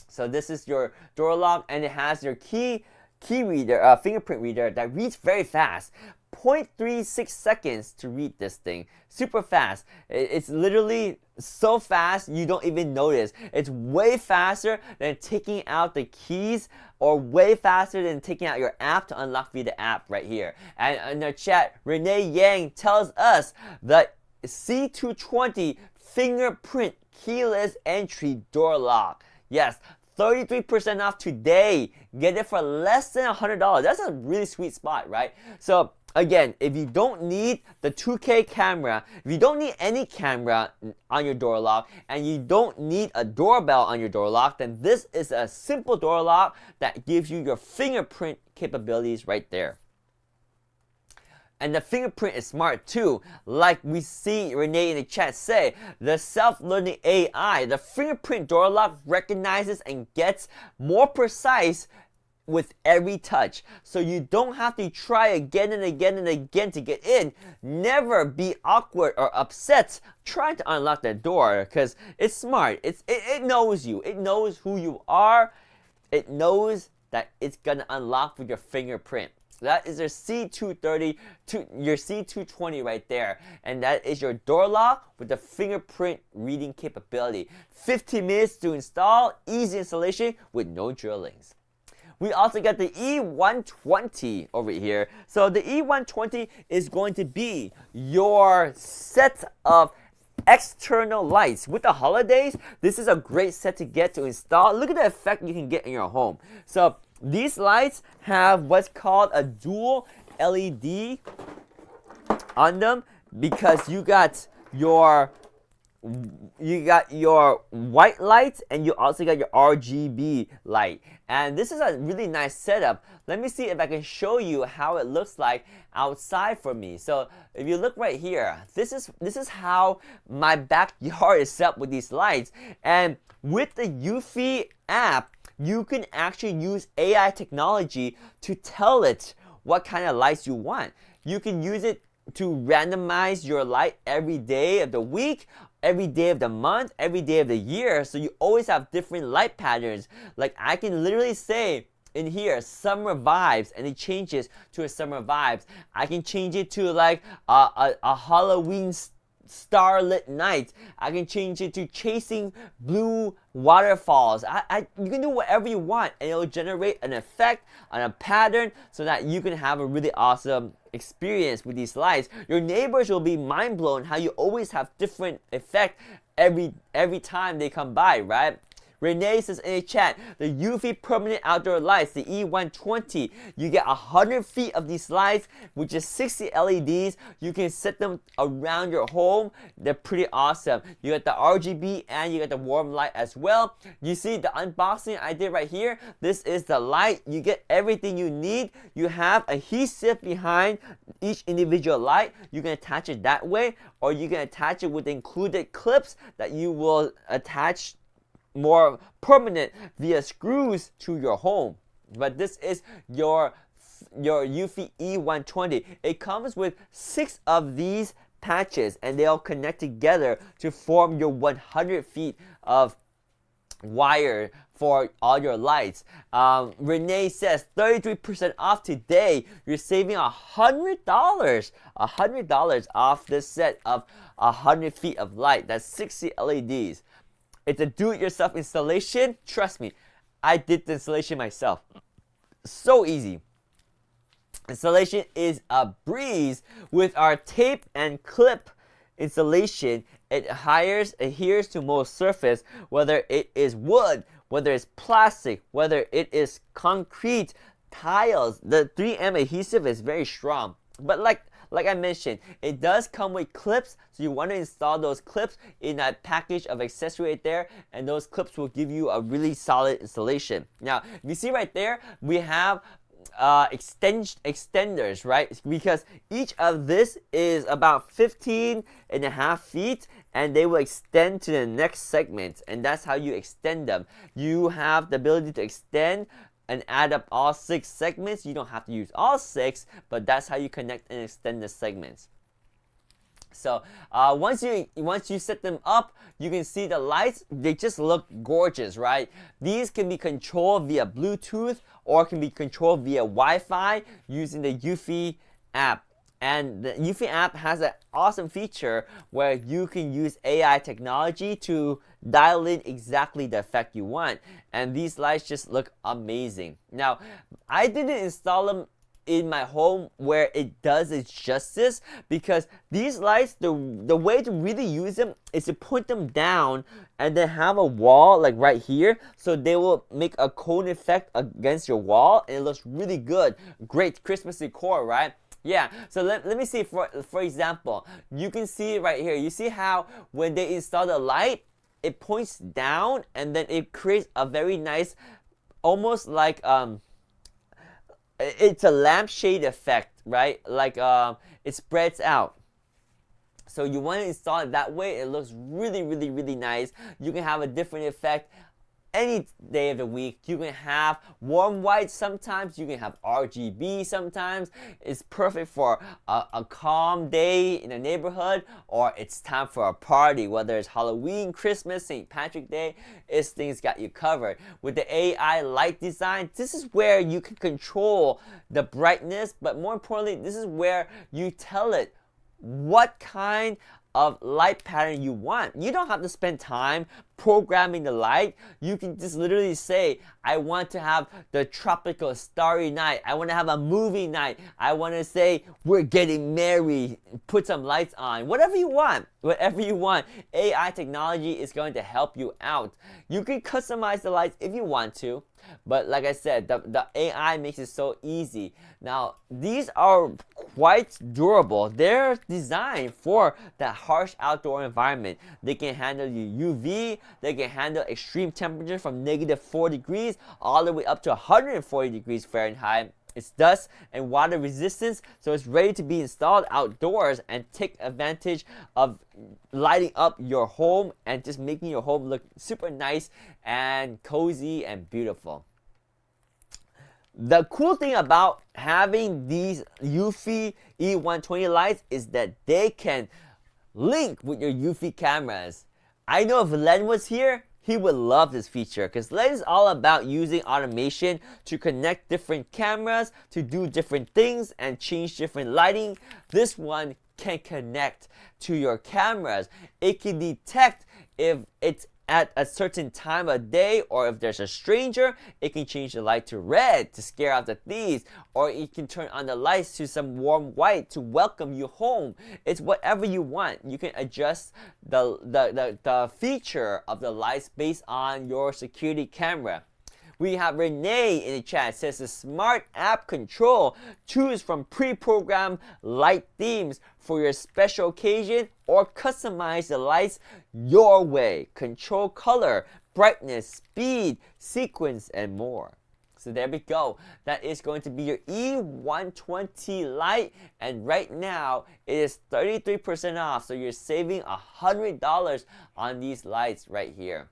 [SPEAKER 1] So this is your door lock, and it has your key key reader, fingerprint reader that reads very fast. 0.36 seconds to read this thing. Super fast. It's literally so fast you don't even notice. It's way faster than taking out the keys, or way faster than taking out your app to unlock via the app right here. And in the chat, Renee Yang tells us that C220 fingerprint keyless entry door lock. Yes, 33% off today. Get it for less than $100. That's a really sweet spot, right? So again, if you don't need the 2K camera, if you don't need any camera on your door lock, and you don't need a doorbell on your door lock, then this is a simple door lock that gives you your fingerprint capabilities right there. And the fingerprint is smart too. Like we see Renee in the chat say, the self-learning AI, the fingerprint door lock recognizes and gets more precise with every touch. So you don't have to try again and again and again to get in. Never be awkward or upset trying to unlock that door, because it's smart. It knows you. It knows who you are. It knows that it's gonna unlock with your fingerprint. That is your C230, your C220 right there. And that is your door lock with the fingerprint reading capability. 15 minutes to install, easy installation with no drillings. We also got the E120 over here. So the E120 is going to be your set of external lights. With the holidays, this is a great set to get to install. Look at the effect you can get in your home. So these lights have what's called a dual LED on them, because you got your white lights and you also got your RGB light. And this is a really nice setup. Let me see if I can show you how it looks like outside for me. So if you look right here, this is how my backyard is set up with these lights. And with the Eufy app, you can actually use AI technology to tell it what kind of lights you want. You can use it to randomize your light every day of the week, every day of the month, every day of the year, so you always have different light patterns. Like I can literally say in here, summer vibes, and it changes to a summer vibes. I can change it to like a Halloween starlit night. I can change it to chasing blue waterfalls. You can do whatever you want, and it'll generate an effect on a pattern so that you can have a really awesome experience with these lights. Your neighbors will be mind blown how you always have different effect every time they come by, right? Renee says in the chat, the Eufy permanent outdoor lights, the E120, you get 100 feet of these lights, which is 60 LEDs. You can set them around your home. They're pretty awesome. You got the RGB and you got the warm light as well. You see the unboxing I did right here. This is the light. You get everything you need. You have adhesive behind each individual light. You can attach it that way, or you can attach it with included clips that you will attach more permanent via screws to your home. But this is your Eufy E120. It comes with 6 of these patches, and they all connect together to form your 100 feet of wire for all your lights. Renee says 33% off today. You're saving $100. $100 off this set of 100 feet of light. That's 60 LEDs. It's a do-it-yourself installation. Trust me, I did the installation myself. So easy. Installation is a breeze. With our tape and clip installation, it adheres to most surface, whether it is wood, whether it's plastic, whether it is concrete, tiles. The 3M adhesive is very strong. But like I mentioned, it does come with clips, so you want to install those clips in that package of accessory right there, and those clips will give you a really solid installation. Now, if you see right there, we have extenders, right? Because each of this is about 15.5 feet, and they will extend to the next segment, and that's how you extend them. You have the ability to extend and add up all 6 segments. You don't have to use all 6, but that's how you connect and extend the segments. So once you set them up, you can see the lights. They just look gorgeous, right? These can be controlled via Bluetooth or can be controlled via Wi-Fi using the Eufy app. And the Eufy app has an awesome feature where you can use AI technology to dial in exactly the effect you want. And these lights just look amazing. Now, I didn't install them in my home where it does its justice, because these lights, the way to really use them is to put them down and then have a wall like right here, so they will make a cone effect against your wall, and it looks really good. Great Christmas decor, right? Yeah, so let me see, for example, you can see it right here. You see how when they install the light, it points down and then it creates a very nice, almost like it's a lampshade effect, right? Like it spreads out. So you want to install it that way. It looks really, really, really nice. You can have a different effect any day of the week. You can have warm white sometimes. You can have RGB sometimes. It's perfect for a calm day in a neighborhood, or it's time for a party, whether it's Halloween, Christmas, St. Patrick Day. This thing's got you covered. With the AI light design, this is where you can control the brightness, but more importantly, this is where you tell it what kind of light pattern you want. You don't have to spend time programming the light. You can just literally say, I want to have the tropical starry night. I want to have a movie night. I want to say we're getting married. Put some lights on. Whatever you want. Whatever you want. AI technology is going to help you out. You can customize the lights if you want to, but like I said, the AI makes it so easy. Now, these are quite durable. They're designed for that harsh outdoor environment. They can handle your UV. They can handle extreme temperature from -4 degrees all the way up to 140 degrees Fahrenheit. It's dust and water resistance, so it's ready to be installed outdoors and take advantage of lighting up your home and just making your home look super nice and cozy and beautiful. The cool thing about having these Eufy E120 lights is that they can link with your Eufy cameras. I know if Len was here, he would love this feature, because Len is all about using automation to connect different cameras to do different things and change different lighting. This one can connect to your cameras. It can detect if it's at a certain time of day, or if there's a stranger, it can change the light to red to scare out the thieves, or it can turn on the lights to some warm white to welcome you home. It's whatever you want. You can adjust the feature of the lights based on your security camera. We have Renee in the chat. It says the smart app control. Choose from pre-programmed light themes for your special occasion, or customize the lights your way. Control color, brightness, speed, sequence, and more. So there we go. That is going to be your E120 light, and right now it is 33% off. So you're saving $100 on these lights right here.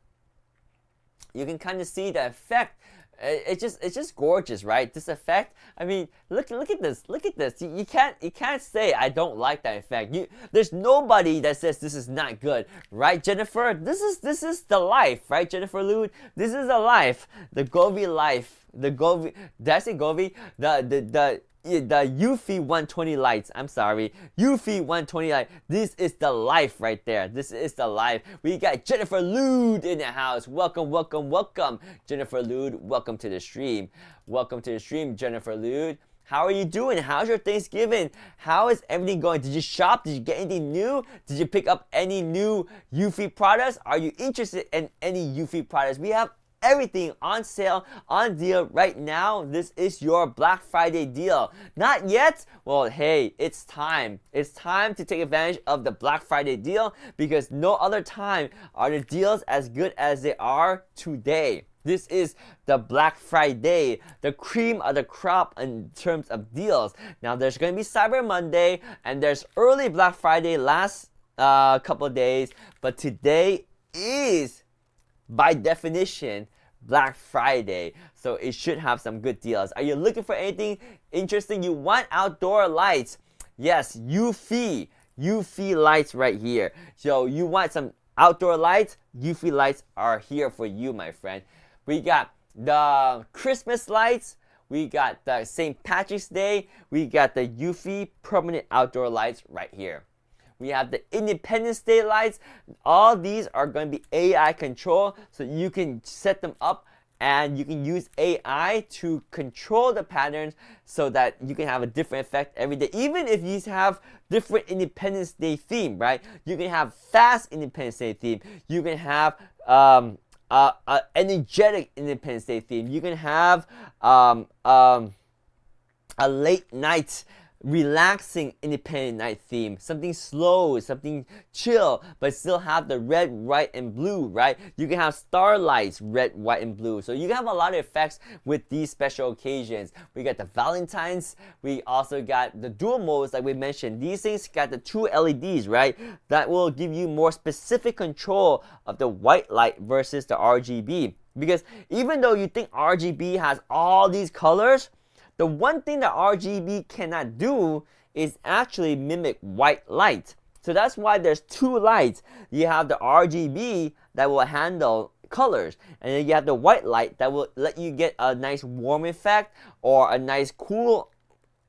[SPEAKER 1] You can kind of see the effect. It's just gorgeous, right? This effect. I mean, look at this. Look at this. You can't say I don't like that effect. There's nobody that says this is not good, right, Jennifer? This is the life, right, Jennifer Lude? This is the life, the Govee life, the Govee. Did I say Govee? The Eufy 120 lights. I'm sorry. Eufy 120 light. This is the life right there. This is the life. We got Jennifer Lude in the house. Welcome, welcome, welcome. Jennifer Lude, welcome to the stream. Welcome to the stream, Jennifer Lude. How are you doing? How's your Thanksgiving? How is everything going? Did you shop? Did you get anything new? Did you pick up any new Eufy products? Are you interested in any Eufy products? We have everything on sale, on deal right now. This is your Black Friday deal. Not yet? Well, hey, it's time. It's time to take advantage of the Black Friday deal, because no other time are the deals as good as they are today. This is the Black Friday, the cream of the crop in terms of deals. Now, there's going to be Cyber Monday, and there's early Black Friday last couple of days, but today is, by definition, Black Friday, so it should have some good deals. Are you looking for anything interesting? You want outdoor lights? Yes, Eufy. UV lights right here. So you want some outdoor lights? UV lights are here for you, my friend. We got the Christmas lights. We got the St. Patrick's Day. We got the UV permanent outdoor lights right here. We have the Independence Day lights. All these are going to be AI control, so you can set them up and you can use AI to control the patterns so that you can have a different effect every day. Even if you have different Independence Day theme, right? You can have fast Independence Day theme. You can have energetic Independence Day theme. You can have a late night relaxing Independent Night theme, something slow, something chill, but still have the red, white, and blue, right? You can have starlights, red, white, and blue. So you can have a lot of effects with these special occasions. We got the Valentine's. We also got the dual modes, like we mentioned. These things got the 2 LEDs, right? That will give you more specific control of the white light versus the RGB. Because even though you think RGB has all these colors, the one thing that RGB cannot do is actually mimic white light. So that's why there's 2 lights. You have the RGB that will handle colors, and then you have the white light that will let you get a nice warm effect or a nice cool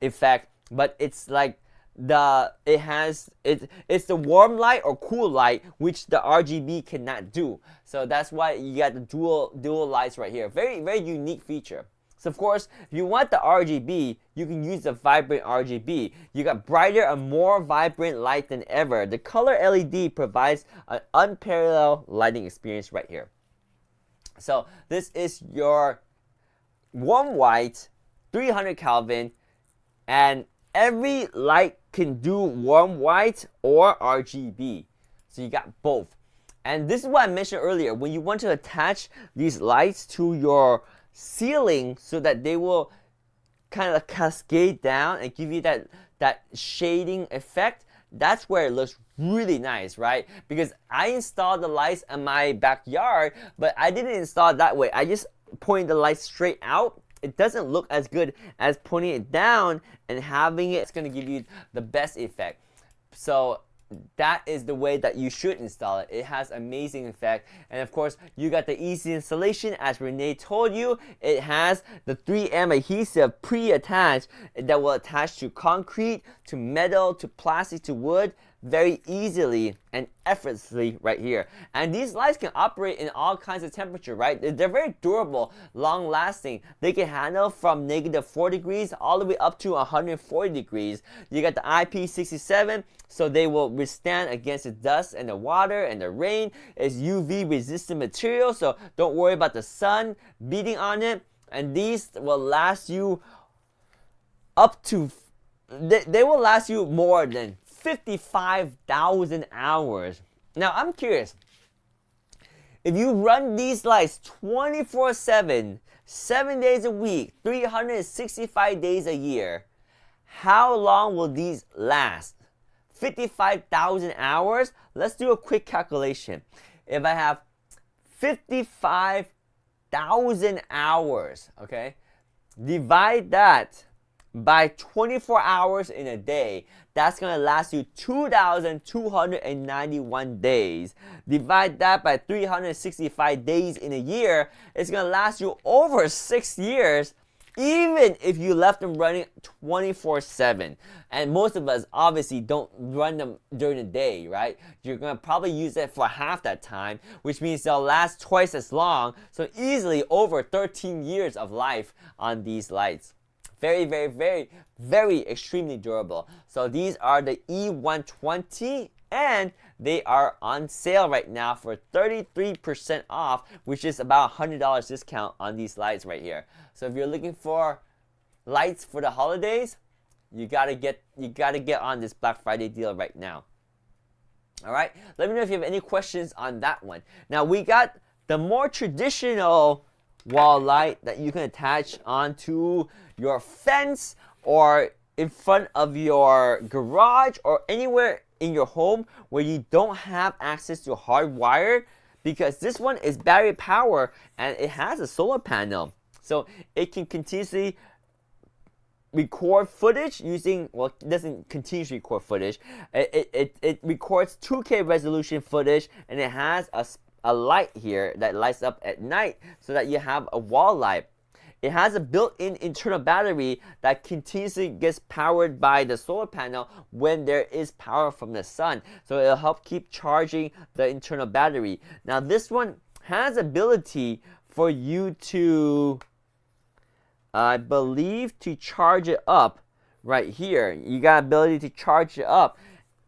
[SPEAKER 1] effect, but it's like it's the warm light or cool light which the RGB cannot do. So that's why you got the dual lights right here. Very, very unique feature. So of course, if you want the RGB, you can use the vibrant RGB. You got brighter and more vibrant light than ever. The color LED provides an unparalleled lighting experience right here. So this is your warm white, 300 Kelvin, and every light can do warm white or RGB. So you got both. And this is what I mentioned earlier. When you want to attach these lights to your ceiling so that they will kind of cascade down and give you that shading effect, that's where it looks really nice, right? Because I installed the lights in my backyard, but I didn't install it that way. I just pointed the lights straight out. It doesn't look as good as pointing it down and having it. It's going to give you the best effect. So that is the way that you should install it. It has amazing effect. And of course, you got the easy installation. As Renee told you, it has the 3M adhesive pre-attached that will attach to concrete, to metal, to plastic, to wood very easily and effortlessly right here. And these lights can operate in all kinds of temperature, right? They're very durable, long lasting. They can handle from -4 degrees all the way up to 140 degrees. You got the IP67, so they will withstand against the dust and the water and the rain. It's UV resistant material, so don't worry about the sun beating on it. And these will last you up to, they will last you more than 55,000 hours. Now I'm curious, if you run these lights 24/7, 7 days a week, 365 days a year, how long will these last? 55,000 hours? Let's do a quick calculation. If I have 55,000 hours, okay, divide that by 24 hours in a day, that's going to last you 2,291 days. Divide that by 365 days in a year, it's going to last you over 6 years, even if you left them running 24/7. And most of us obviously don't run them during the day, right? You're going to probably use it for half that time, which means they'll last twice as long, so easily over 13 years of life on these lights. Very, very, very, very extremely durable. So these are the E120, and they are on sale right now for 33% off, which is about $100 discount on these lights right here. So if you're looking for lights for the holidays, you gotta get on this Black Friday deal right now. All right, let me know if you have any questions on that one. Now we got the more traditional wall light that you can attach onto your fence or in front of your garage or anywhere in your home where you don't have access to hardwired, because this one is battery power and it has a solar panel, so it can continuously record footage using, well, it doesn't continuously record footage. It records 2K resolution footage, and it has a light here that lights up at night so that you have a wall light. It has a built-in internal battery that continuously gets powered by the solar panel when there is power from the sun. So it'll help keep charging the internal battery. Now this one has ability for you to, I believe, to charge it up right here. You got ability to charge it up.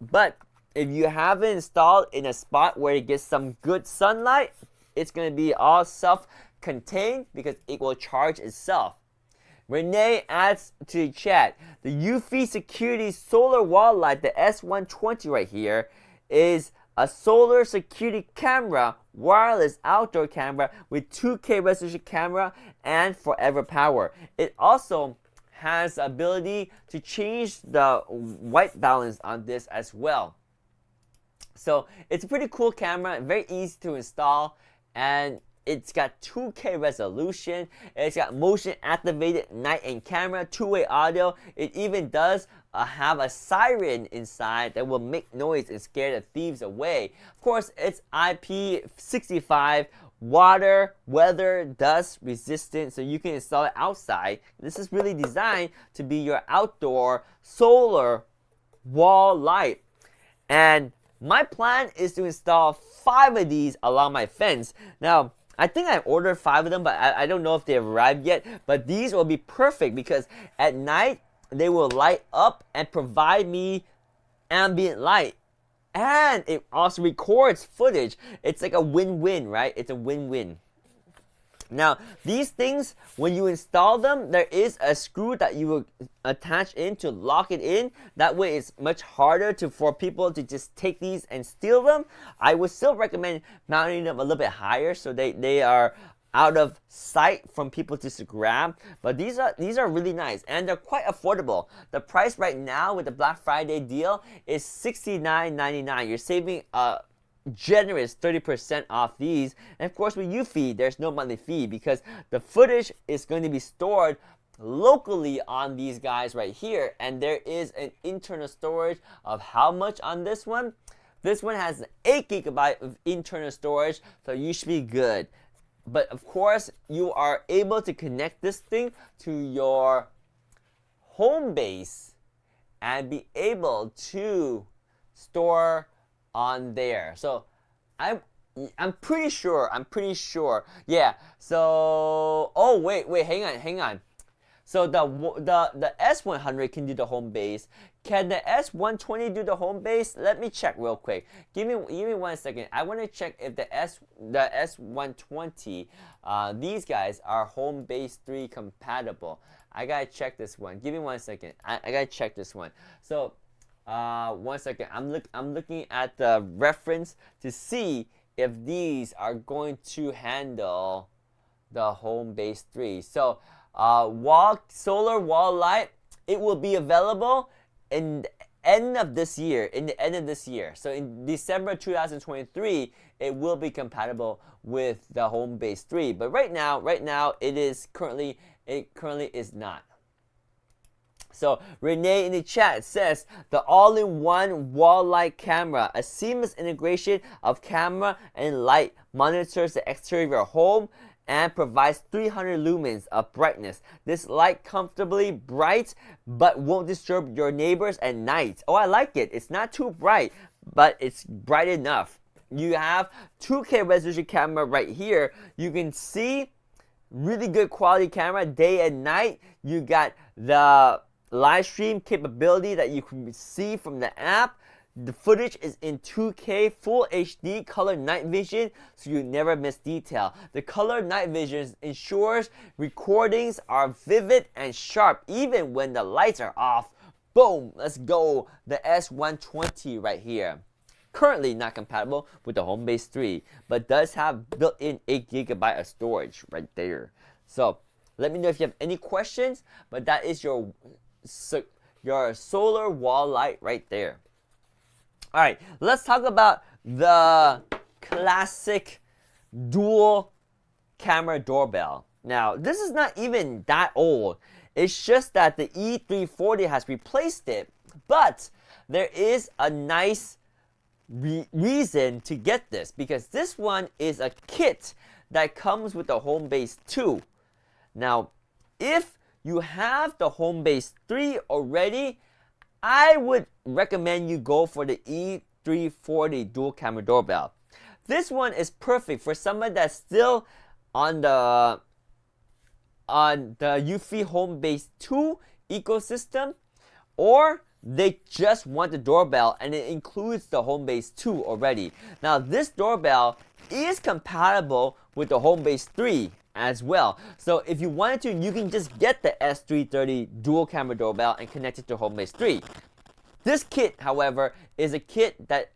[SPEAKER 1] But if you have it installed in a spot where it gets some good sunlight, it's going to be all self-contained because it will charge itself. Renee adds to the chat, the UV security solar wall light, the S120 right here, is a solar security camera, wireless outdoor camera with 2K resolution camera and forever power. It also has the ability to change the white balance on this as well. So it's a pretty cool camera, very easy to install, and it's got 2K resolution. It's got motion activated night and camera, two-way audio. It even does have a siren inside that will make noise and scare the thieves away. Of course, it's IP65, water, weather, dust resistant, so you can install it outside. This is really designed to be your outdoor solar wall light. And my plan is to install 5 of these along my fence. Now, I think I ordered 5 of them, but I don't know if they've arrived yet. But these will be perfect because at night, they will light up and provide me ambient light. And it also records footage. It's like a win-win, right? It's a win-win. Now, these things, when you install them, there is a screw that you will attach in to lock it in. That way, it's much harder for people to just take these and steal them. I would still recommend mounting them a little bit higher so they are out of sight from people to grab. But these are really nice, and they're quite affordable. The price right now with the Black Friday deal is $69.99. You're saving generous 30% off these. And of course, with UFeed, there's no monthly fee because the footage is going to be stored locally on these guys right here, and there is an internal storage of how much on this one. This one has 8 GB of internal storage, so you should be good. But of course, you are able to connect this thing to your home base and be able to store on there. So I'm pretty sure. Yeah. So wait, hang on. So the S100 can do the home base. Can the S120 do the home base? Let me check real quick. Give me 1 second. I want to check if the S120 these guys are home base 3 compatible. I gotta check this one. Give me 1 second. I gotta check this one. So 1 second. I'm looking at the reference to see if these are going to handle the home base 3. So solar wall light, it will be available in the end of this year. So in December 2023, it will be compatible with the home base 3. But right now it currently is not. So Renee in the chat says the all-in-one wall light camera, a seamless integration of camera and light, monitors the exterior of your home and provides 300 lumens of brightness. This light comfortably bright but won't disturb your neighbors at night. Oh, I like it. It's not too bright, but it's bright enough. You have 2K resolution camera right here. You can see really good quality camera day and night. You got the live stream capability that you can see from the app. The footage is in 2K full HD color night vision, so you never miss detail. The color night vision ensures recordings are vivid and sharp even when the lights are off. Boom, let's go. The S120 right here. Currently not compatible with the home base 3, but does have built-in 8 GB of storage right there. So let me know if you have any questions, but that is your solar wall light right there. All right, let's talk about the classic dual camera doorbell. Now, this is not even that old. It's just that the E340 has replaced it. But there is a nice reason to get this, because this one is a kit that comes with the Home Base 2. Now, if you have the Home Base 3 already, I would recommend you go for the E340 dual camera doorbell. This one is perfect for someone that's still on the Eufy Home Base 2 ecosystem, or they just want the doorbell and it includes the Home Base 2 already. Now, this doorbell is compatible with the Home Base 3 as well. So if you wanted to, you can just get the S330 dual camera doorbell and connect it to Home Base 3. This kit, however, is a kit that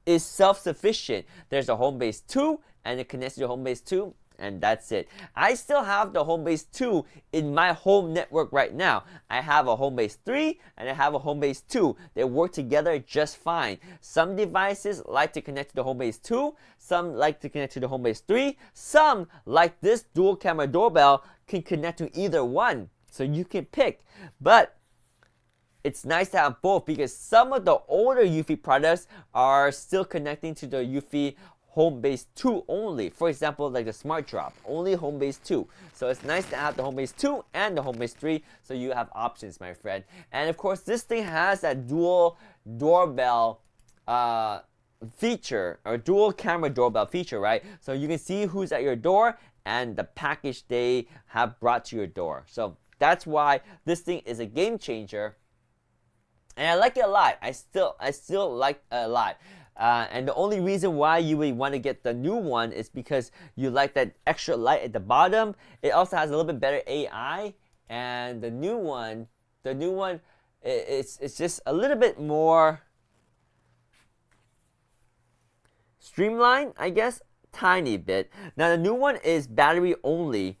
[SPEAKER 1] is self-sufficient. There's a Home Base 2 and it connects to Home Base 2, and that's it. I still have the Home Base 2 in my home network right now. I have a Home Base 3 and I have a Home Base 2. They work together just fine. Some devices like to connect to the Home Base 2, some like to connect to the Home Base 3, some, like this dual camera doorbell, can connect to either one. So you can pick. But it's nice to have both, because some of the older Eufy products are still connecting to the Eufy Home Base 2 only. For example, like the Smart Drop, only Home Base 2. So it's nice to have the Home Base 2 and the Home Base 3, so you have options, my friend. And of course, this thing has that dual doorbell feature, or dual camera doorbell feature, right? So you can see who's at your door and the package they have brought to your door. So that's why this thing is a game changer. And I like it a lot. I still like it a lot. And the only reason why you would want to get the new one is because you like that extra light at the bottom. It also has a little bit better AI, and the new one, it's just a little bit more streamlined, I guess, tiny bit. Now the new one is battery only.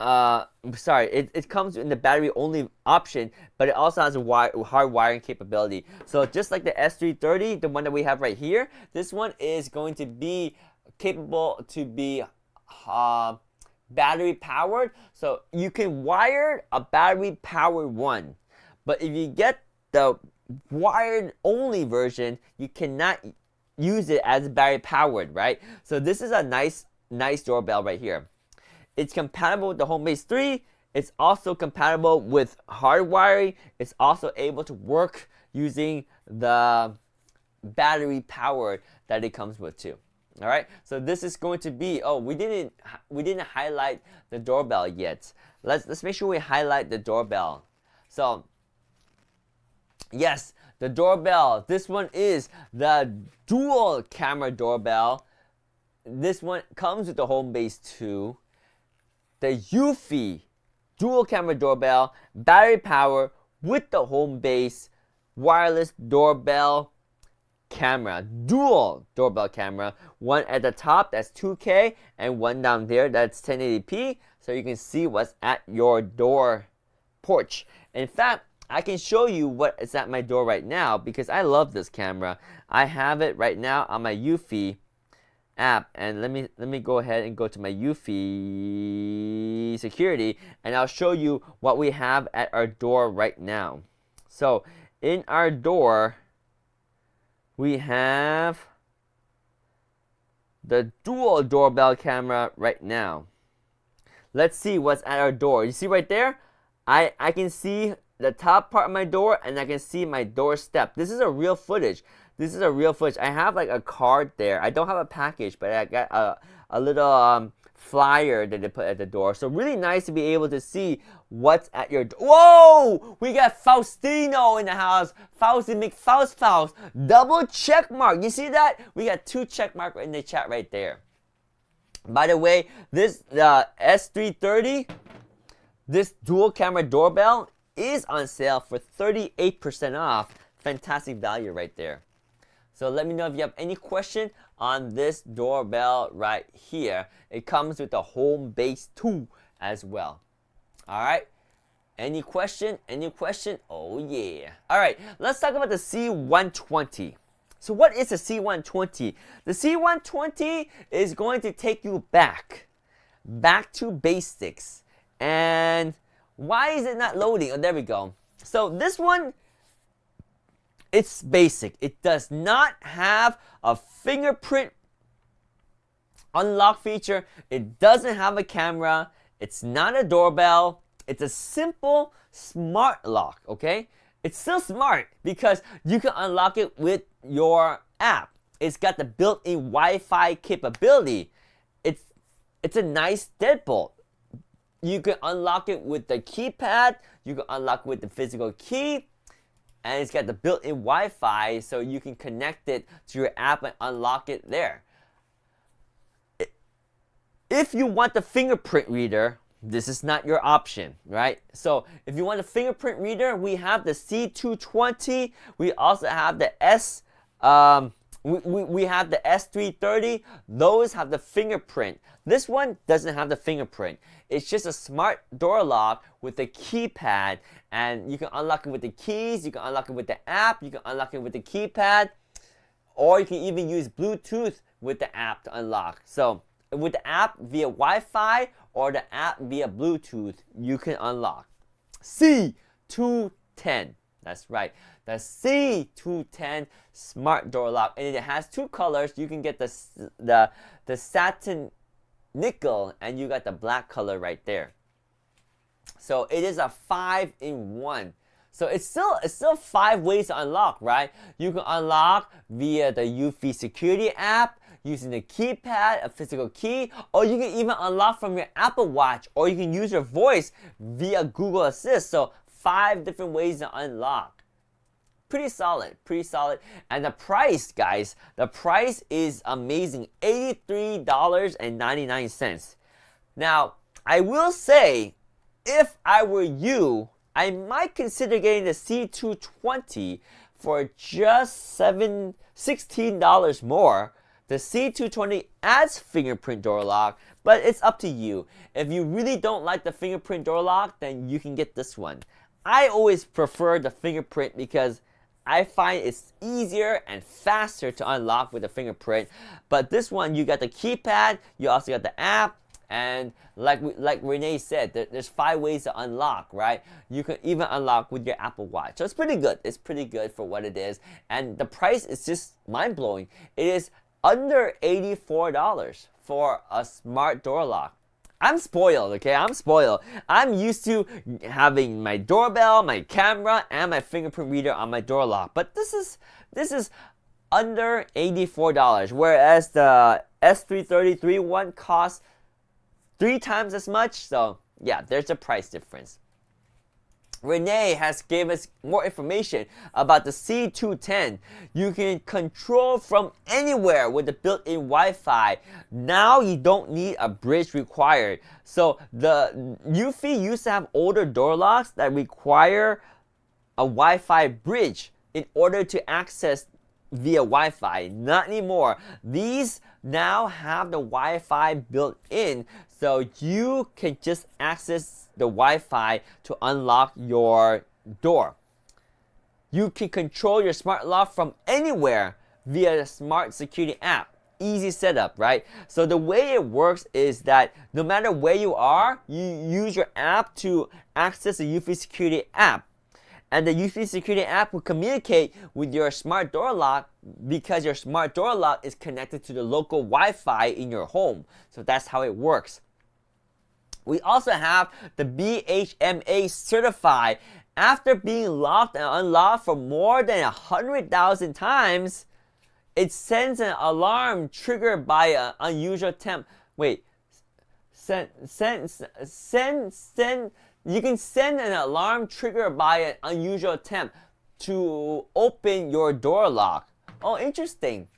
[SPEAKER 1] It comes in the battery only option, but it also has a hard wiring capability. So just like the S330, the one that we have right here, this one is going to be capable to be battery powered. So you can wire a battery powered one, but if you get the wired only version, you cannot use it as battery powered, right? So this is a nice doorbell right here. It's compatible with the Home Base 3. It's also compatible with hard wiring. It's also able to work using the battery power that it comes with too. All right. So this is going to be. Oh, we didn't highlight the doorbell yet. Let's make sure we highlight the doorbell. So yes, the doorbell. This one is the dual camera doorbell. This one comes with the Home Base 2. The Eufy dual camera doorbell, battery power with the Home Base wireless doorbell camera, dual doorbell camera. One at the top, that's 2K, and one down there, that's 1080p, so you can see what's at your door porch. In fact, I can show you what is at my door right now, because I love this camera. I have it right now on my Eufy app, and let me go ahead and go to my Eufy security, and I'll show you what we have at our door right now. So in our door, we have the dual doorbell camera right now. Let's see what's at our door. You see right there, I can see the top part of my door, and I can see my doorstep. This is a real footage. This is a real footage. I have like a card there. I don't have a package, but I got a little flyer that they put at the door. So really nice to be able to see what's at your door. Whoa! We got Faustino in the house. Fausti McFaust. Double check mark. You see that? We got 2 check marks in the chat right there. By the way, this S330, this dual camera doorbell is on sale for 38% off. Fantastic value right there. So let me know if you have any question on this doorbell right here. It comes with the Home Base 2 as well. All right. Any question? Any question? Oh yeah. All right. Let's talk about the C120. So what is the C120? The C120 is going to take you back back to basics. And why is it not loading? Oh, there we go. So this one, it's basic. It does not have a fingerprint unlock feature. It doesn't have a camera. It's not a doorbell. It's a simple smart lock, okay? It's still smart because you can unlock it with your app. It's got the built-in Wi-Fi capability. It's a nice deadbolt. You can unlock it with the keypad. You can unlock it with the physical key. And it's got the built-in Wi-Fi, so you can connect it to your app and unlock it there. If you want the fingerprint reader, this is not your option, right? So if you want a fingerprint reader, we have the C220. We also have the we have the S330. Those have the fingerprint. This one doesn't have the fingerprint. It's just a smart door lock with a keypad, and you can unlock it with the keys. You can unlock it with the app. You can unlock it with the keypad, or you can even use Bluetooth with the app to unlock. So with the app via Wi-Fi or the app via Bluetooth, you can unlock. C210. That's right. The C210 smart door lock, and it has two colors. You can get the satin nickel, and you got the black color right there. So it is a 5-in-1. So it's still 5 ways to unlock, right? You can unlock via the Eufy security app, using the keypad, a physical key, or you can even unlock from your Apple Watch, or you can use your voice via Google Assist. So 5 different ways to unlock. Pretty solid, pretty solid. And the price, guys, the price is amazing, $83.99. Now, I will say, if I were you, I might consider getting the C220 for just $16 more. The C220 adds fingerprint door lock, but it's up to you. If you really don't like the fingerprint door lock, then you can get this one. I always prefer the fingerprint because I find it's easier and faster to unlock with the fingerprint. But this one, you got the keypad, you also got the app, and like Renee said, there's 5 ways to unlock, right? You can even unlock with your Apple Watch. So it's pretty good. It's pretty good for what it is. And the price is just mind-blowing. It is under $84 for a smart door lock. I'm spoiled, okay? I'm spoiled. I'm used to having my doorbell, my camera, and my fingerprint reader on my door lock. But this is under $84, whereas the S333 one costs 3 times as much. So yeah, there's a price difference. Renee has gave us more information about the C210. You can control from anywhere with the built-in Wi-Fi. Now you don't need a bridge required. So the Eufy used to have older door locks that require a Wi-Fi bridge in order to access via Wi-Fi. Not anymore. These now have the Wi-Fi built in, so you can just access the Wi-Fi to unlock your door. You can control your smart lock from anywhere via the smart security app. Easy setup, right? So the way it works is that no matter where you are, you use your app to access the Eufy security app. And the Eufy security app will communicate with your smart door lock because your smart door lock is connected to the local Wi-Fi in your home. So that's how it works. We also have the BHMA certified. After being locked and unlocked for more than 100,000 times, it sends an alarm triggered by an unusual temp. Wait, you can send an alarm triggered by an unusual temp to open your door lock. Oh, interesting.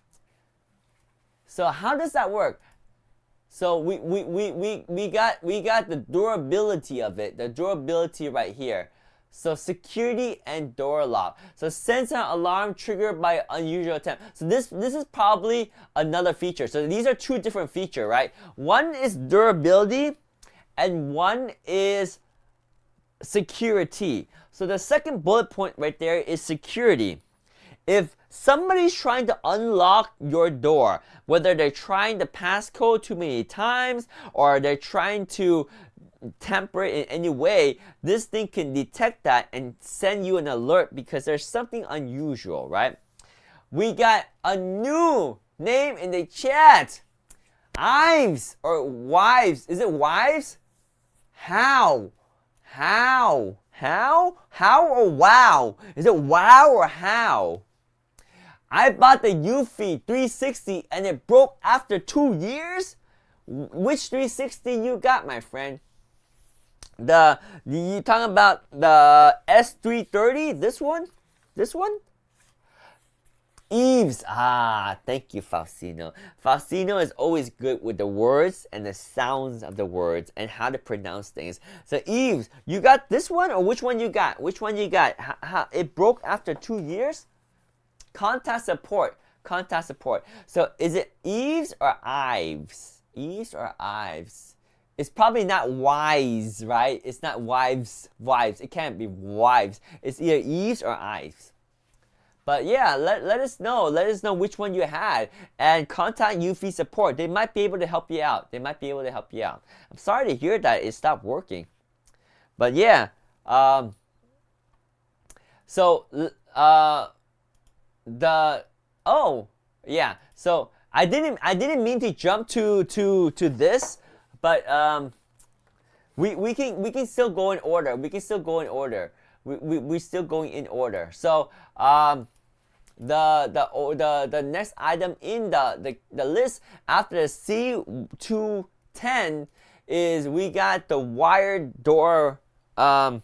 [SPEAKER 1] So how does that work? So we got the durability of it, the durability right here. So security and door lock. So sense an alarm triggered by unusual temp. So this is probably another feature. So these are 2 different features, right? One is durability and one is security. So the second bullet point right there is security. If somebody's trying to unlock your door, whether they're trying the passcode too many times or they're trying to tamper it in any way, this thing can detect that and send you an alert because there's something unusual, right? We got a new name in the chat. Ives or wives. Is it wives? How or wow? Is it wow or how? I bought the Eufy 360 and it broke after 2 years? Which 360 you got, my friend? You talking about the S330? This one? This one? Eves. Thank you, Faustino. Faustino is always good with the words and the sounds of the words and how to pronounce things. So Eves, you got this one or which one you got? Which one you got? It broke after 2 years? Contact support. Contact support. So is it Eves or Ives? Eves or Ives? It's probably not wise, right? It's not wives. It can't be wives. It's either Eves or Ives. But yeah, let us know. Let us know which one you had. And contact Eufy support. They might be able to help you out. I'm sorry to hear that it stopped working. But yeah. So I didn't mean to jump to this, but we can still go in order. We're still going in order. So the next item in the list after the C210 is we got the wired door, the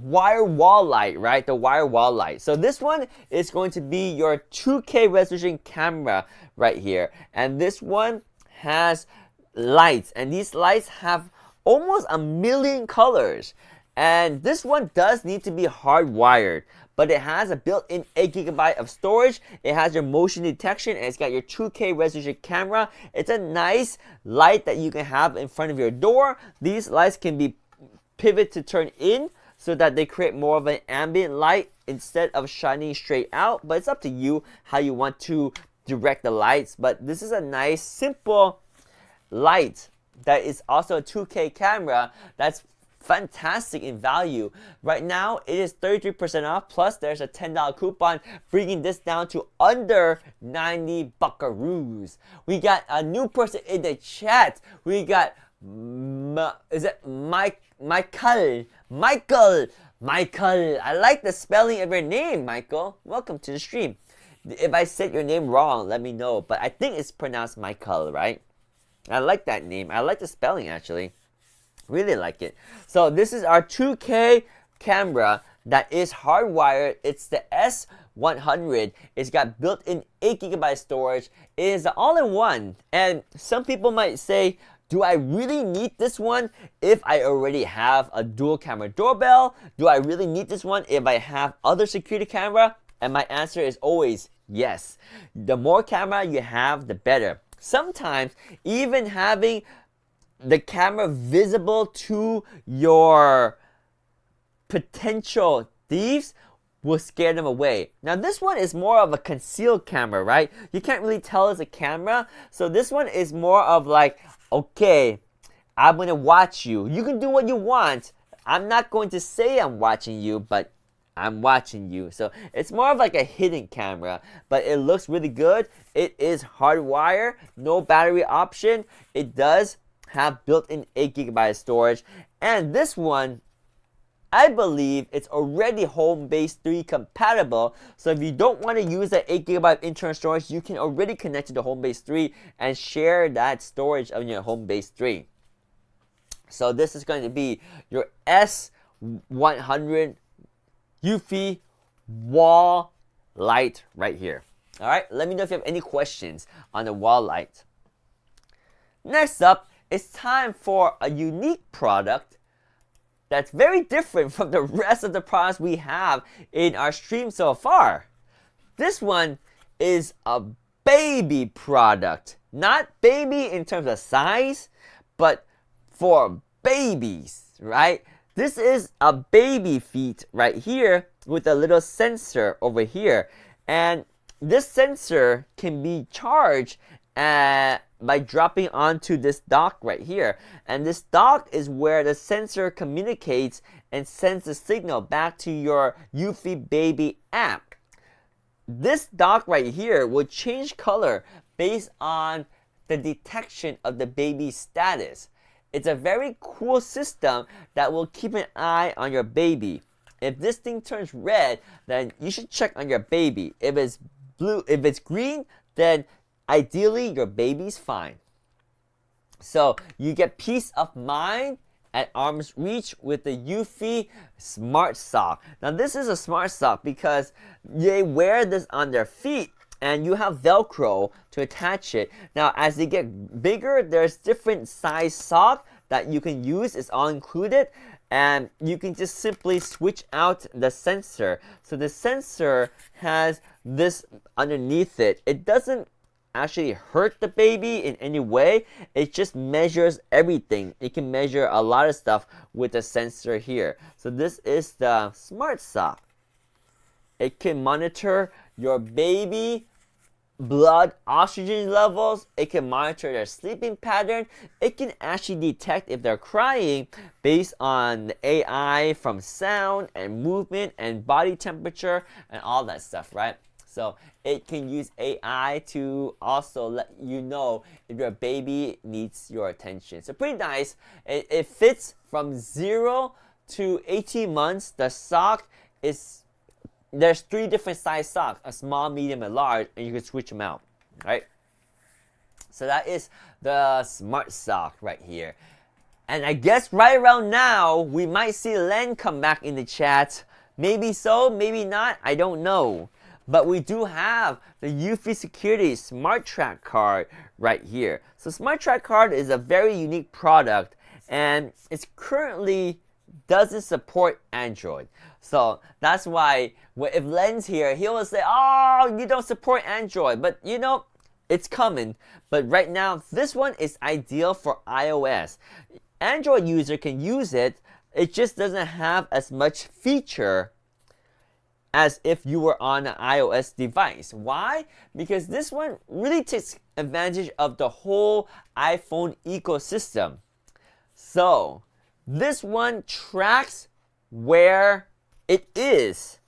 [SPEAKER 1] wire wall light, right? The wire wall light. So this one is going to be your 2K resolution camera right here. And this one has lights. And these lights have almost 1 million colors. And this one does need to be hardwired. But it has a built-in 8 GB of storage. It has your motion detection. And it's got your 2K resolution camera. It's a nice light that you can have in front of your door. These lights can be pivot to turn in so that they create more of an ambient light instead of shining straight out, but it's up to you how you want to direct the lights. But this is a nice simple light that is also a 2K camera that's fantastic in value. Right now it is 33% off, plus there's a $10 coupon bringing this down to under 90 buckaroos. We got a new person in the chat. We got is it Michael? I like the spelling of your name, Michael. Welcome to the stream. If I said your name wrong, let me know. But I think it's pronounced Michael, right? I like that name. I like the spelling, actually. Really like it. So this is our 2K camera that is hardwired. It's the S100. It's got built-in 8 GB storage. It is an all-in-one. And some people might say, do I really need this one if I already have a dual camera doorbell? Do I really need this one if I have other security camera? And my answer is always yes. The more camera you have, the better. Sometimes even having the camera visible to your potential thieves will scare them away. Now this one is more of a concealed camera, right? You can't really tell it's a camera. So this one is more of like, okay, I'm going to watch you. You can do what you want. I'm not going to say I'm watching you, but I'm watching you. So it's more of like a hidden camera, but it looks really good. It is hardwired, no battery option. It does have built-in 8 GB storage. And this one, I believe it's already Homebase 3 compatible. So if you don't want to use that 8 GB internal storage, you can already connect to the Homebase 3 and share that storage on your Homebase 3. So this is going to be your S100 Eufy wall light right here. All right, let me know if you have any questions on the wall light. Next up, it's time for a unique product that's very different from the rest of the products we have in our stream so far. This one is a baby product. Not baby in terms of size, but for babies, right? This is a baby feet right here with a little sensor over here. And this sensor can be charged by dropping onto this dock right here. And this dock is where the sensor communicates and sends a signal back to your Eufy Baby app. This dock right here will change color based on the detection of the baby's status. It's a very cool system that will keep an eye on your baby. If this thing turns red, then you should check on your baby. If it's blue, if it's green, then ideally your baby's fine. So you get peace of mind at arm's reach with the Eufy Smart Sock. Now this is a smart sock because they wear this on their feet and you have Velcro to attach it. Now as they get bigger, there's different size sock that you can use. It's all included, and you can just simply switch out the sensor. So the sensor has this underneath it. It doesn't actually hurt the baby in any way. It just measures everything. It can measure a lot of stuff with the sensor here. So this is the Smart Sock. It can monitor your baby blood oxygen levels. It can monitor their sleeping pattern. It can actually detect if they're crying based on the AI from sound and movement and body temperature and all that stuff, right? So it can use AI to also let you know if your baby needs your attention. So pretty nice. It fits from 0 to 18 months. The sock is, there's 3 different size socks, a small, medium, and large, and you can switch them out, right? So that is the Smart Sock right here. And I guess right around now, we might see Len come back in the chat. Maybe so, maybe not, I don't know. But we do have the Eufy Security Smart Track card right here. So Smart Track card is a very unique product, and it's currently doesn't support Android. So that's why if Len's here, he will say, oh, you don't support Android. But you know, it's coming. But right now, this one is ideal for iOS. Android user can use it. It just doesn't have as much feature as if you were on an iOS device. Why? Because this one really takes advantage of the whole iPhone ecosystem. So this one tracks where it is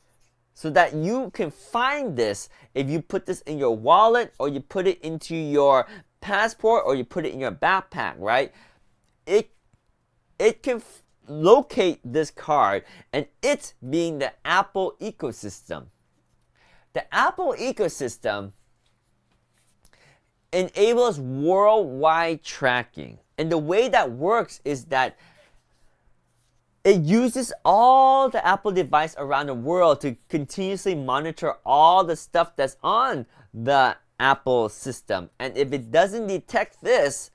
[SPEAKER 1] so that you can find this if you put this in your wallet or you put it into your passport or you put it in your backpack, right? It can locate this card, and it being the Apple ecosystem. The Apple ecosystem enables worldwide tracking. And the way that works is that it uses all the Apple devices around the world to continuously monitor all the stuff that's on the Apple system. And if it doesn't detect this,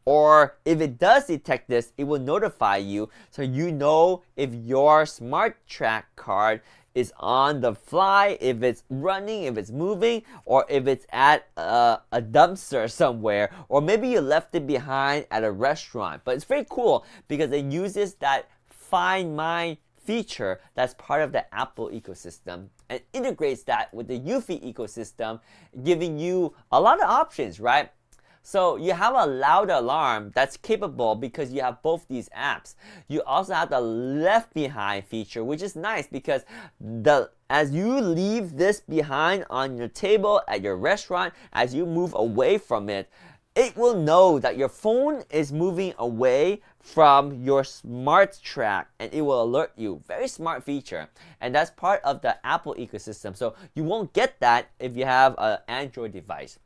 [SPEAKER 1] or if it does detect this, it will notify you so you know if your Smart Track card is on the fly, if it's running, if it's moving, or if it's at a dumpster somewhere, or maybe you left it behind at a restaurant. But it's very cool because it uses that Find My feature that's part of the Apple ecosystem and integrates that with the Eufy ecosystem, giving you a lot of options, right? So you have a loud alarm that's capable because you have both these apps. You also have the left behind feature, which is nice because as you leave this behind on your table at your restaurant, as you move away from it, it will know that your phone is moving away from your Smart Track and it will alert you. Very smart feature. And that's part of the Apple ecosystem. So you won't get that if you have an Android device.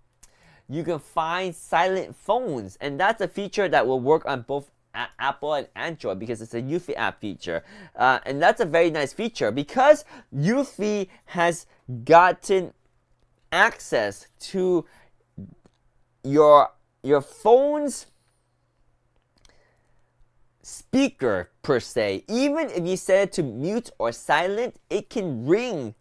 [SPEAKER 1] You can find silent phones, and that's a feature that will work on both Apple and Android because it's a Eufy app feature. And that's a very nice feature because Eufy has gotten access to your phone's speaker per se. Even if you set it to mute or silent, it can ring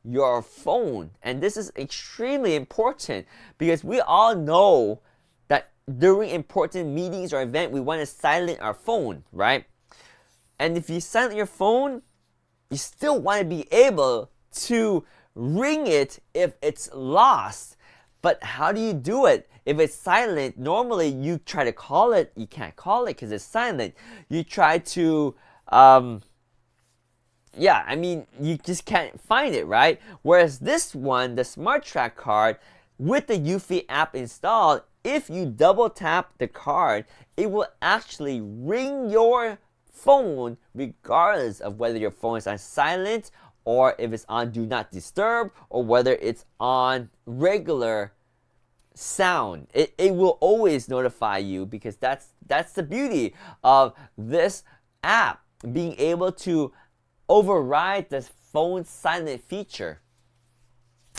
[SPEAKER 1] your phone. And this is extremely important because we all know that during important meetings or event we want to silence our phone, right? And if you silent your phone, you still want to be able to ring it if it's lost. But how do you do it? If it's silent, normally you try to call it, you can't call it because it's silent. You try to, you just can't find it, right? Whereas this one, the Smart Track card, with the Eufy app installed, if you double tap the card, it will actually ring your phone regardless of whether your phone is on silent or if it's on do not disturb or whether it's on regular sound. It will always notify you because that's the beauty of this app, being able to override the phone silent feature.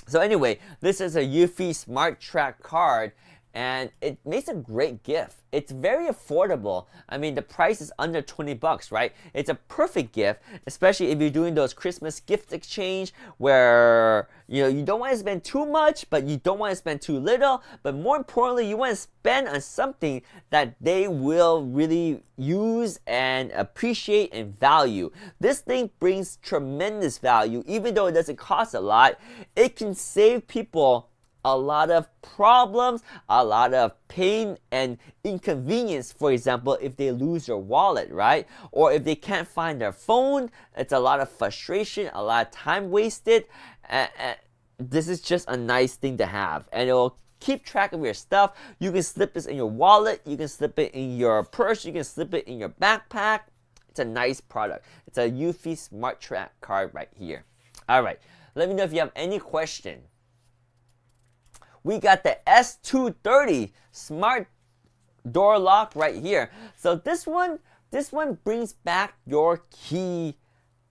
[SPEAKER 1] So anyway, this is a Eufy Smart Track card, and it makes a great gift. It's very affordable. I mean, the price is under 20 bucks, right? It's a perfect gift, especially if you're doing those Christmas gift exchange where, you don't want to spend too much, but you don't want to spend too little. But more importantly, you want to spend on something that they will really use and appreciate and value. This thing brings tremendous value. Even though it doesn't cost a lot, it can save people a lot of problems, a lot of pain and inconvenience. For example, if they lose their wallet, right? Or if they can't find their phone, it's a lot of frustration, a lot of time wasted. This is just a nice thing to have, and it will keep track of your stuff. You can slip this in your wallet, you can slip it in your purse, you can slip it in your backpack. It's a nice product. It's a Eufy Smart Track card right here. All right, let me know if you have any question. We got the S230 smart door lock right here. So this one brings back your key,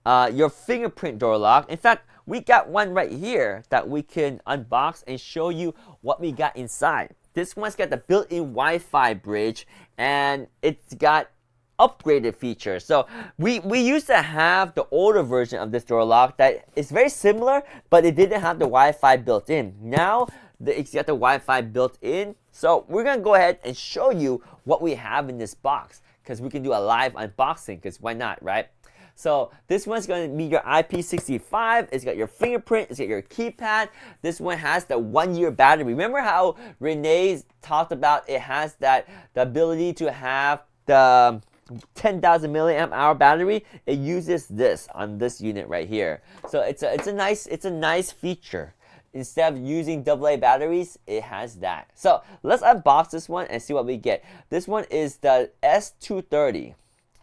[SPEAKER 1] your fingerprint door lock. In fact, we got one right here that we can unbox and show you what we got inside. This one's got the built-in Wi-Fi bridge, and it's got upgraded features. So we used to have the older version of this door lock that is very similar, but it didn't have the Wi-Fi built in. Now it's got the Wi-Fi built in. So we're gonna go ahead and show you what we have in this box, because we can do a live unboxing, because why not, right? So this one's going to be your IP65. It's got your fingerprint. It's got your keypad. This one has the 1-year battery. Remember how Renee talked about it has the ability to have the 10,000 milliamp hour battery? It uses this on this unit right here. So it's a nice feature. Instead of using AA batteries, it has that. So let's unbox this one and see what we get. This one is the S230.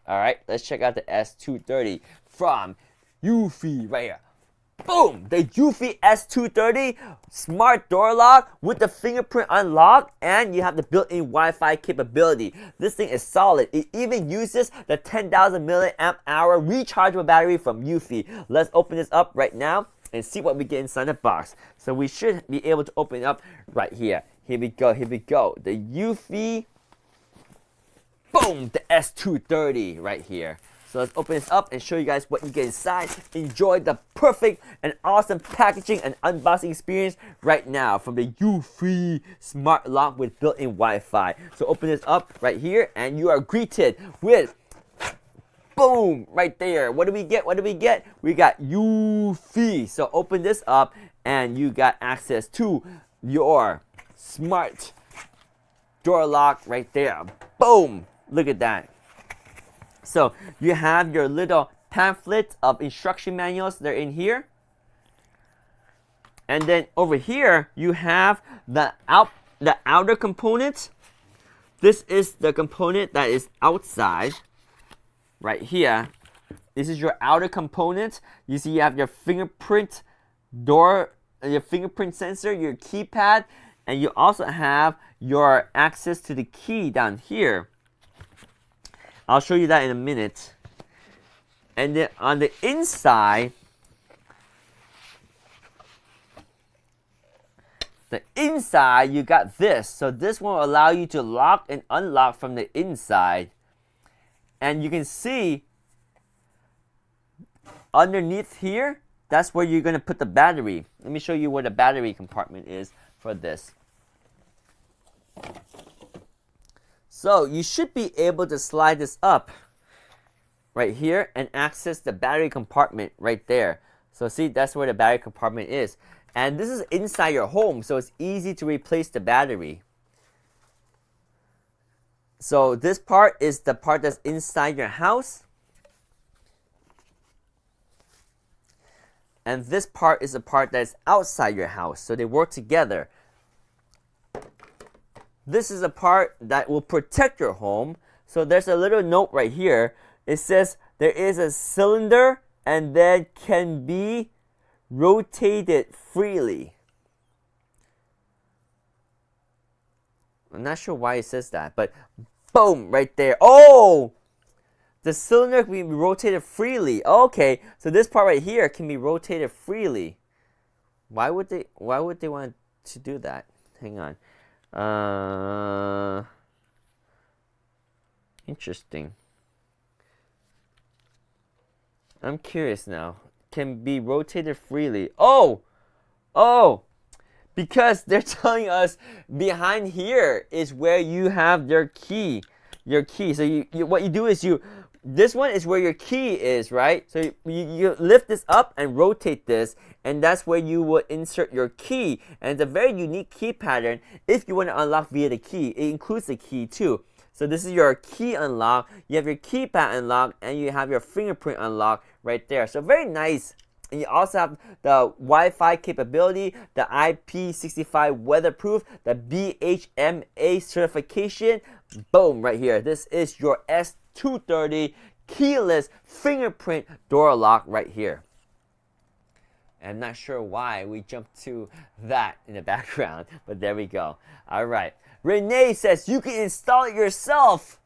[SPEAKER 1] All right, let's check out the S230 from Eufy right here. Boom! The Eufy S230 smart door lock with the fingerprint unlock, and you have the built-in Wi-Fi capability. This thing is solid. It even uses the 10,000 milliamp hour rechargeable battery from Eufy. Let's open this up right now and see what we get inside the box. So we should be able to open it up right here. Here we go, here we go. The Eufy, boom, the S230 right here. So let's open this up and show you guys what you get inside. Enjoy the perfect and awesome packaging and unboxing experience right now from the Eufy Smart Lock with built-in Wi-Fi. So open this up right here and you are greeted with, boom, right there. What do we get? What do we get? We got Eufy. So open this up and you got access to your smart door lock right there. Boom. Look at that. So you have your little pamphlet of instruction manuals. They're in here. And then over here, you have the outer component. This is the component that is outside. Right here. This is your outer component. You see you have your fingerprint door, your fingerprint sensor, your keypad, and you also have your access to the key down here. I'll show you that in a minute. And then on the inside, you got this. So this one will allow you to lock and unlock from the inside. And you can see underneath here, that's where you're going to put the battery. Let me show you where the battery compartment is for this. So you should be able to slide this up right here and access the battery compartment right there. So see, that's where the battery compartment is. And this is inside your home, so it's easy to replace the battery. So this part is the part that's inside your house. And this part is the part that's outside your house. So they work together. This is a part that will protect your home. So there's a little note right here. It says there is a cylinder and then can be rotated freely. I'm not sure why it says that, but boom, right there. Oh! The cylinder can be rotated freely. Okay, so this part right here can be rotated freely. Why would they want to do that? Hang on. Interesting. I'm curious now. Can be rotated freely. Oh! Because they're telling us behind here is where you have your key. So you what you do is this one is where your key is, right? So you lift this up and rotate this, and that's where you will insert your key. And it's a very unique key pattern if you want to unlock via the key. It includes the key too. So this is your key unlock. You have your keypad unlock, and you have your fingerprint unlock right there. So very nice. And you also have the Wi-Fi capability, the IP65 weatherproof, the BHMA certification. Boom, right here. This is your S230 keyless fingerprint door lock right here. I'm not sure why we jumped to that in the background, but there we go. All right. Renee says you can install it yourself.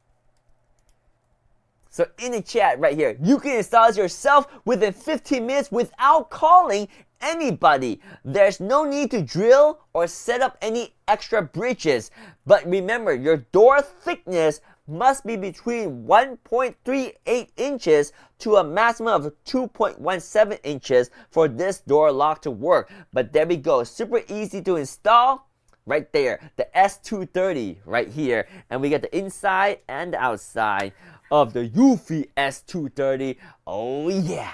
[SPEAKER 1] So in the chat right here, you can install it yourself within 15 minutes without calling anybody. There's no need to drill or set up any extra bridges. But remember, your door thickness must be between 1.38 inches to a maximum of 2.17 inches for this door lock to work. But there we go. Super easy to install. Right there, the S230 right here. And we get the inside and the outside of the Eufy S230. Oh yeah.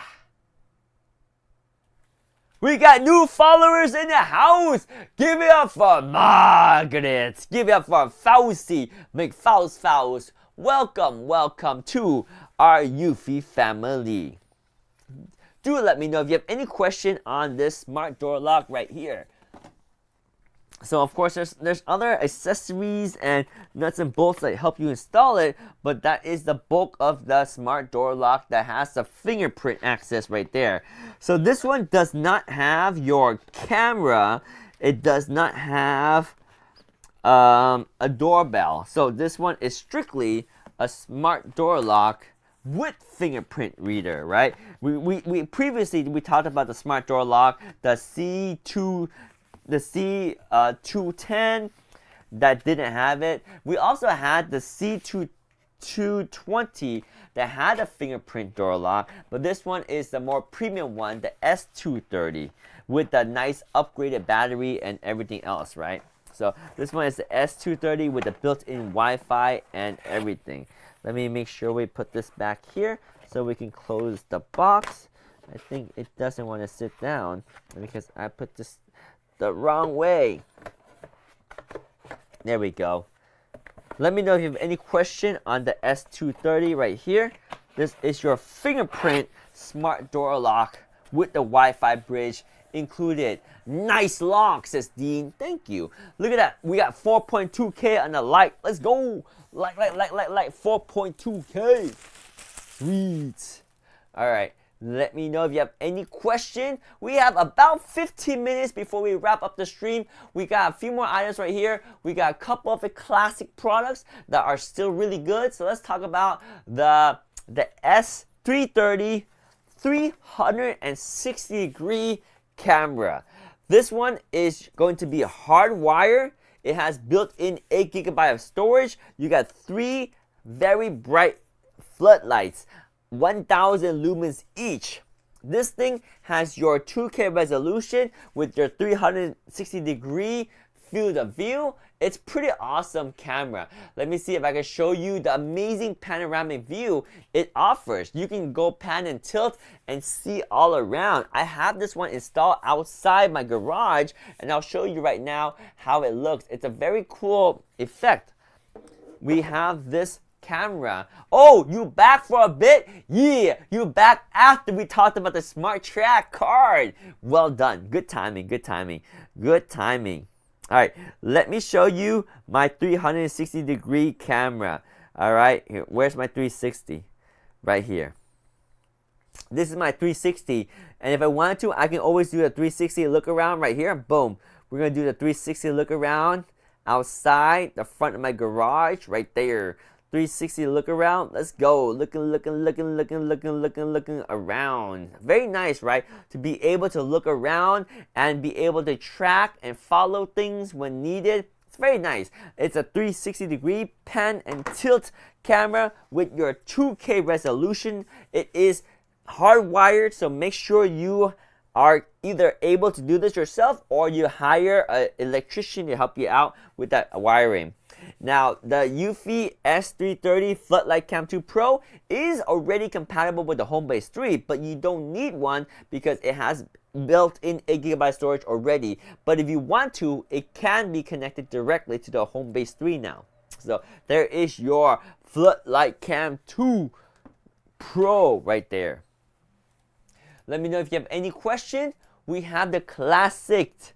[SPEAKER 1] We got new followers in the house. Give it up for Margaret. Give it up for Fauci McFaus. Welcome to our Eufy family. Do let me know if you have any question on this smart door lock right here. So of course there's other accessories and nuts and bolts that help you install it, but that is the bulk of the smart door lock that has the fingerprint access right there. So this one does not have your camera. It does not have a doorbell. So this one is strictly a smart door lock with fingerprint reader, right? We previously talked about the smart door lock, the C210 that didn't have it. We also had the C220 that had a fingerprint door lock, but this one is the more premium one, the S230, with the nice upgraded battery and everything else, right? So this one is the S230 with the built-in Wi-Fi and everything. Let me make sure we put this back here so we can close the box. I think it doesn't want to sit down because I put this the wrong way. There we go. Let me know if you have any question on the S230 right here. This is your fingerprint smart door lock with the Wi-Fi bridge included. Nice lock, says Dean. Thank you. Look at that. We got 4.2K on the like. Let's go. Like 4.2K. Sweet. All right. Let me know if you have any question. We have about 15 minutes before we wrap up the stream. We got a few more items right here. We got a couple of the classic products that are still really good. So let's talk about the S330 360 degree camera. This one is going to be hardwired. It has built-in 8 GB of storage. You got 3 very bright floodlights. 1,000 lumens each. This thing has your 2K resolution with your 360 degree field of view. It's pretty awesome camera. Let me see if I can show you the amazing panoramic view it offers. You can go pan and tilt and see all around. I have this one installed outside my garage, and I'll show you right now how it looks. It's a very cool effect. We have this camera. Oh, you back for a bit? Yeah, you back after we talked about the Smart Track card. Well done. Good timing, good timing, good timing. All right, let me show you my 360-degree camera. All right, here, where's my 360? Right here. This is my 360, and if I wanted to, I can always do a 360 look around right here. Boom. We're going to do the 360 look around outside the front of my garage right there. 360 look around. Let's go. Looking around. Very nice, right? To be able to look around and be able to track and follow things when needed. It's very nice. It's a 360-degree pan and tilt camera with your 2K resolution. It is hardwired, so make sure you are either able to do this yourself or you hire an electrician to help you out with that wiring. Now, the Eufy S330 Floodlight Cam 2 Pro is already compatible with the Homebase 3, but you don't need one because it has built-in 8GB storage already. But if you want to, it can be connected directly to the Homebase 3 now. So there is your Floodlight Cam 2 Pro right there. Let me know if you have any question. We have the classic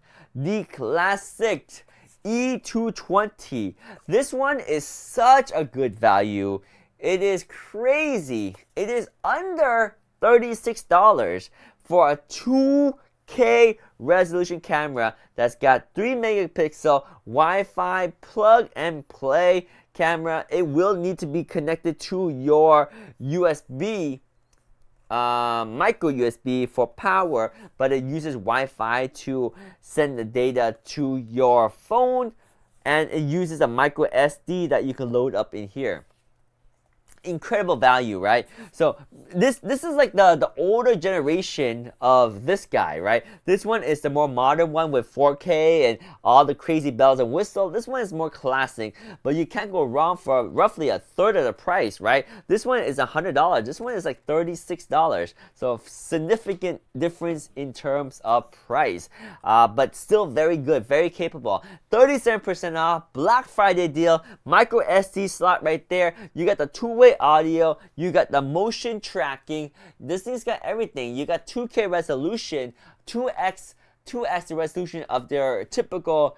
[SPEAKER 1] E220. This one is such a good value. It is crazy. It is under $36 for a 2K resolution camera that's got 3 megapixel Wi-Fi plug and play camera. It will need to be connected to your USB micro USB for power, but it uses Wi-Fi to send the data to your phone, and it uses a micro SD that you can load up in here. Incredible value, right? So this is like the older generation of this guy, right? This one is the more modern one with 4K and all the crazy bells and whistles. This one is more classic, but you can't go wrong for roughly a third of the price, right? This one is $100. This one is like $36. So significant difference in terms of price, but still very good, very capable. 37% off, Black Friday deal, micro SD slot right there. You got the two-way audio, you got the motion tracking. This thing's got everything. You got 2K resolution, 2x the resolution of their typical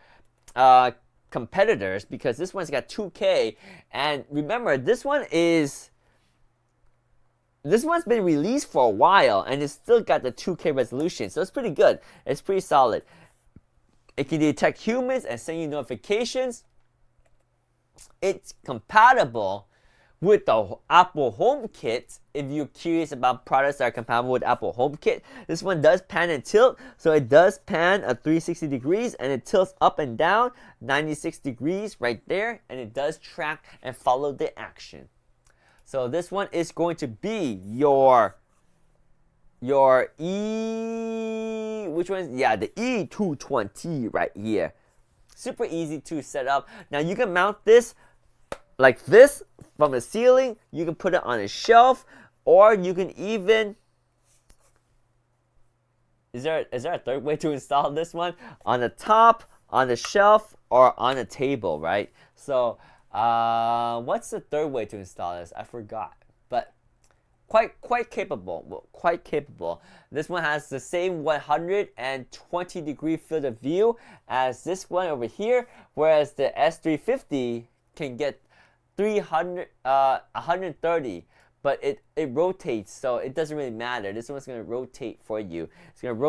[SPEAKER 1] competitors, because this one's got 2K. And remember, this one's been released for a while and it's still got the 2K resolution, so it's pretty good. It's pretty solid. It can detect humans and send you notifications. It's compatible with the Apple HomeKit. If you're curious about products that are compatible with Apple HomeKit, this one does pan and tilt. So it does pan at 360 degrees and it tilts up and down 96 degrees right there, and it does track and follow the action. So this one is going to be your which one? Yeah, the E220 right here. Super easy to set up. Now you can mount this like this from the ceiling. You can put it on a shelf, or you can even, is there a third way to install this one? On the top, on the shelf, or on a table, right? So what's the third way to install this? I forgot, but quite capable. Well, quite capable. This one has the same 120-degree field of view as this one over here, whereas the S350 can get 130, but it rotates, so it doesn't really matter. This one's going to rotate for you. It's going to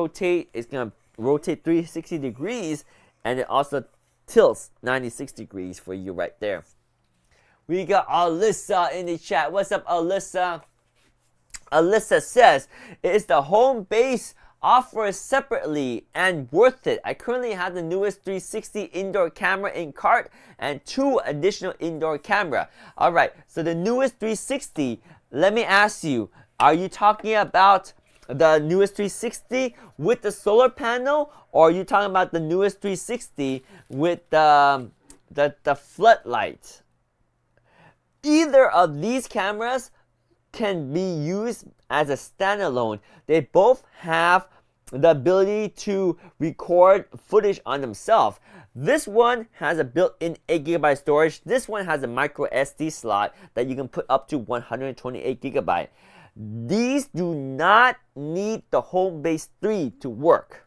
[SPEAKER 1] rotate 360 degrees, and it also tilts 96 degrees for you right there. We got Alyssa in the chat. What's up, Alyssa? Alyssa says, is the Homebase offer separately and worth it? I currently have the newest 360 indoor camera in cart and 2 additional indoor camera. Alright, so the newest 360, let me ask you, are you talking about the newest 360 with the solar panel, or are you talking about the newest 360 with the floodlight? Either of these cameras can be used as a standalone. They both have the ability to record footage on themselves. This one has a built-in 8GB storage. This one has a micro SD slot that you can put up to 128GB. These do not need the Homebase 3 to work.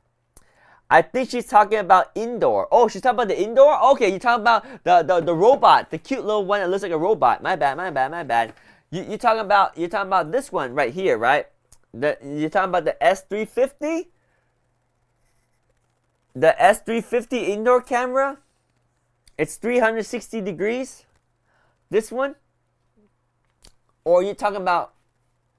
[SPEAKER 1] I think she's talking about indoor. Oh, she's talking about the indoor? Okay, you're talking about the robot, the cute little one that looks like a robot. My bad. You're talking about this one right here, right? You're talking about the S350? The S350 indoor camera? It's 360 degrees. This one? Or you're talking about,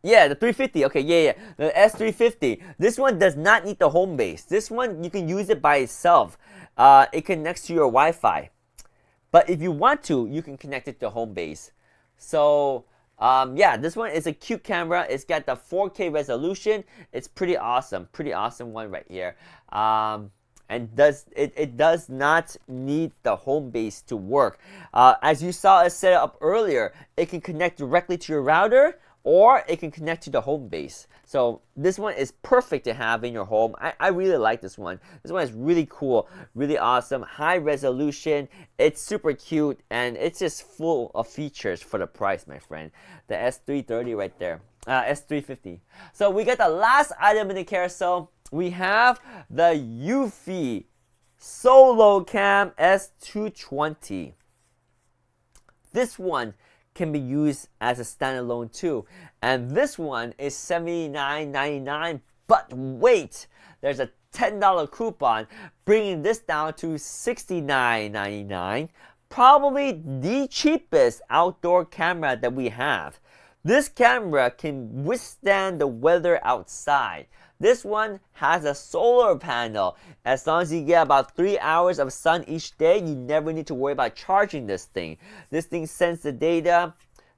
[SPEAKER 1] yeah, the 350. Okay, yeah. The S350. This one does not need the home base. This one, you can use it by itself. It connects to your Wi-Fi. But if you want to, you can connect it to home base. So, yeah, this one is a cute camera. It's got the 4K resolution. It's pretty awesome. Pretty awesome one right here. And it does not need the home base to work. As you saw us set it up earlier, it can connect directly to your router, or it can connect to the home base. So this one is perfect to have in your home. I really like this one. This one is really cool, really awesome, high resolution. It's super cute, and it's just full of features for the price, my friend. The S330 right there, S350. So we got the last item in the carousel. We have the Eufy Solo Cam S220. This one can be used as a standalone too. And this one is $79.99, but wait, there's a $10 coupon bringing this down to $69.99. Probably the cheapest outdoor camera that we have. This camera can withstand the weather outside. This one has a solar panel. As long as you get about 3 hours of sun each day, you never need to worry about charging this thing. This thing sends the data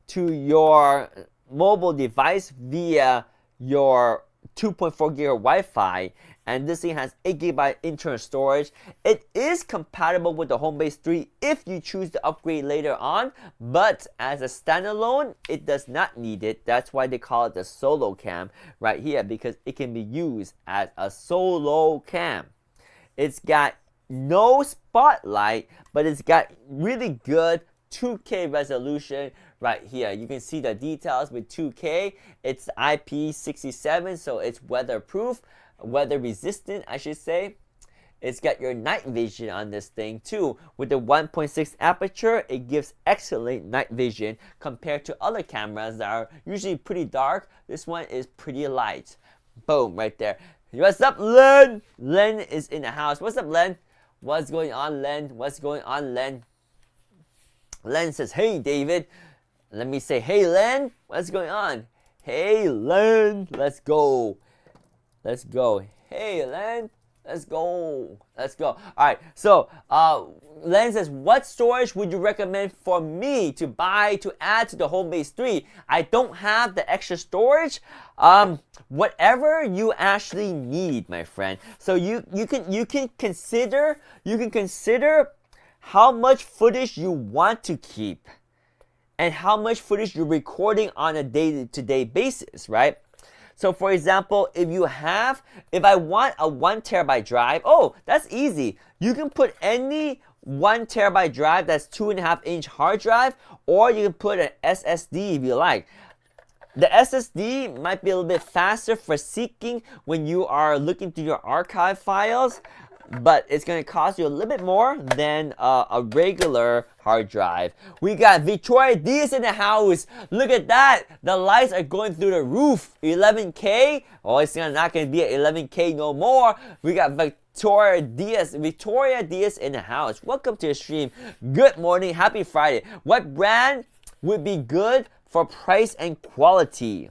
[SPEAKER 1] to your mobile device via your 2.4 GHz Wi-Fi, and this thing has 8GB internal storage. It is compatible with the Homebase 3 if you choose to upgrade later on, but as a standalone, it does not need it. That's why they call it the Solo Cam right here, because it can be used as a solo cam. It's got no spotlight, but it's got really good 2K resolution right here. You can see the details with 2K. It's IP67, so it's weatherproof, weather resistant, I should say. It's got your night vision on this thing too. With the 1.6 aperture, it gives excellent night vision compared to other cameras that are usually pretty dark. This one is pretty light. Boom, right there. What's up, Len? Len is in the house. What's up, Len? What's going on, Len? What's going on, Len? Len says, hey, David. Let me say, hey, Len. What's going on? Hey, Len. Let's go. Let's go. Hey, Len. Let's go. Let's go. All right. So, Len says, what storage would you recommend for me to buy to add to the Homebase 3? I don't have the extra storage. Whatever you actually need, my friend. So you can consider how much footage you want to keep and how much footage you're recording on a day-to-day basis, right? So for example, if I want a 1 terabyte drive, oh, that's easy. You can put any 1 terabyte drive that's 2.5-inch hard drive, or you can put an SSD if you like. The SSD might be a little bit faster for seeking when you are looking through your archive files, but it's going to cost you a little bit more than a regular hard drive. We got Victoria Diaz in the house. Look at that. The lights are going through the roof. 11K. Oh, it's not going to be at 11K no more. We got Victoria Diaz in the house. Welcome to the stream. Good morning. Happy Friday. What brand would be good for price and quality?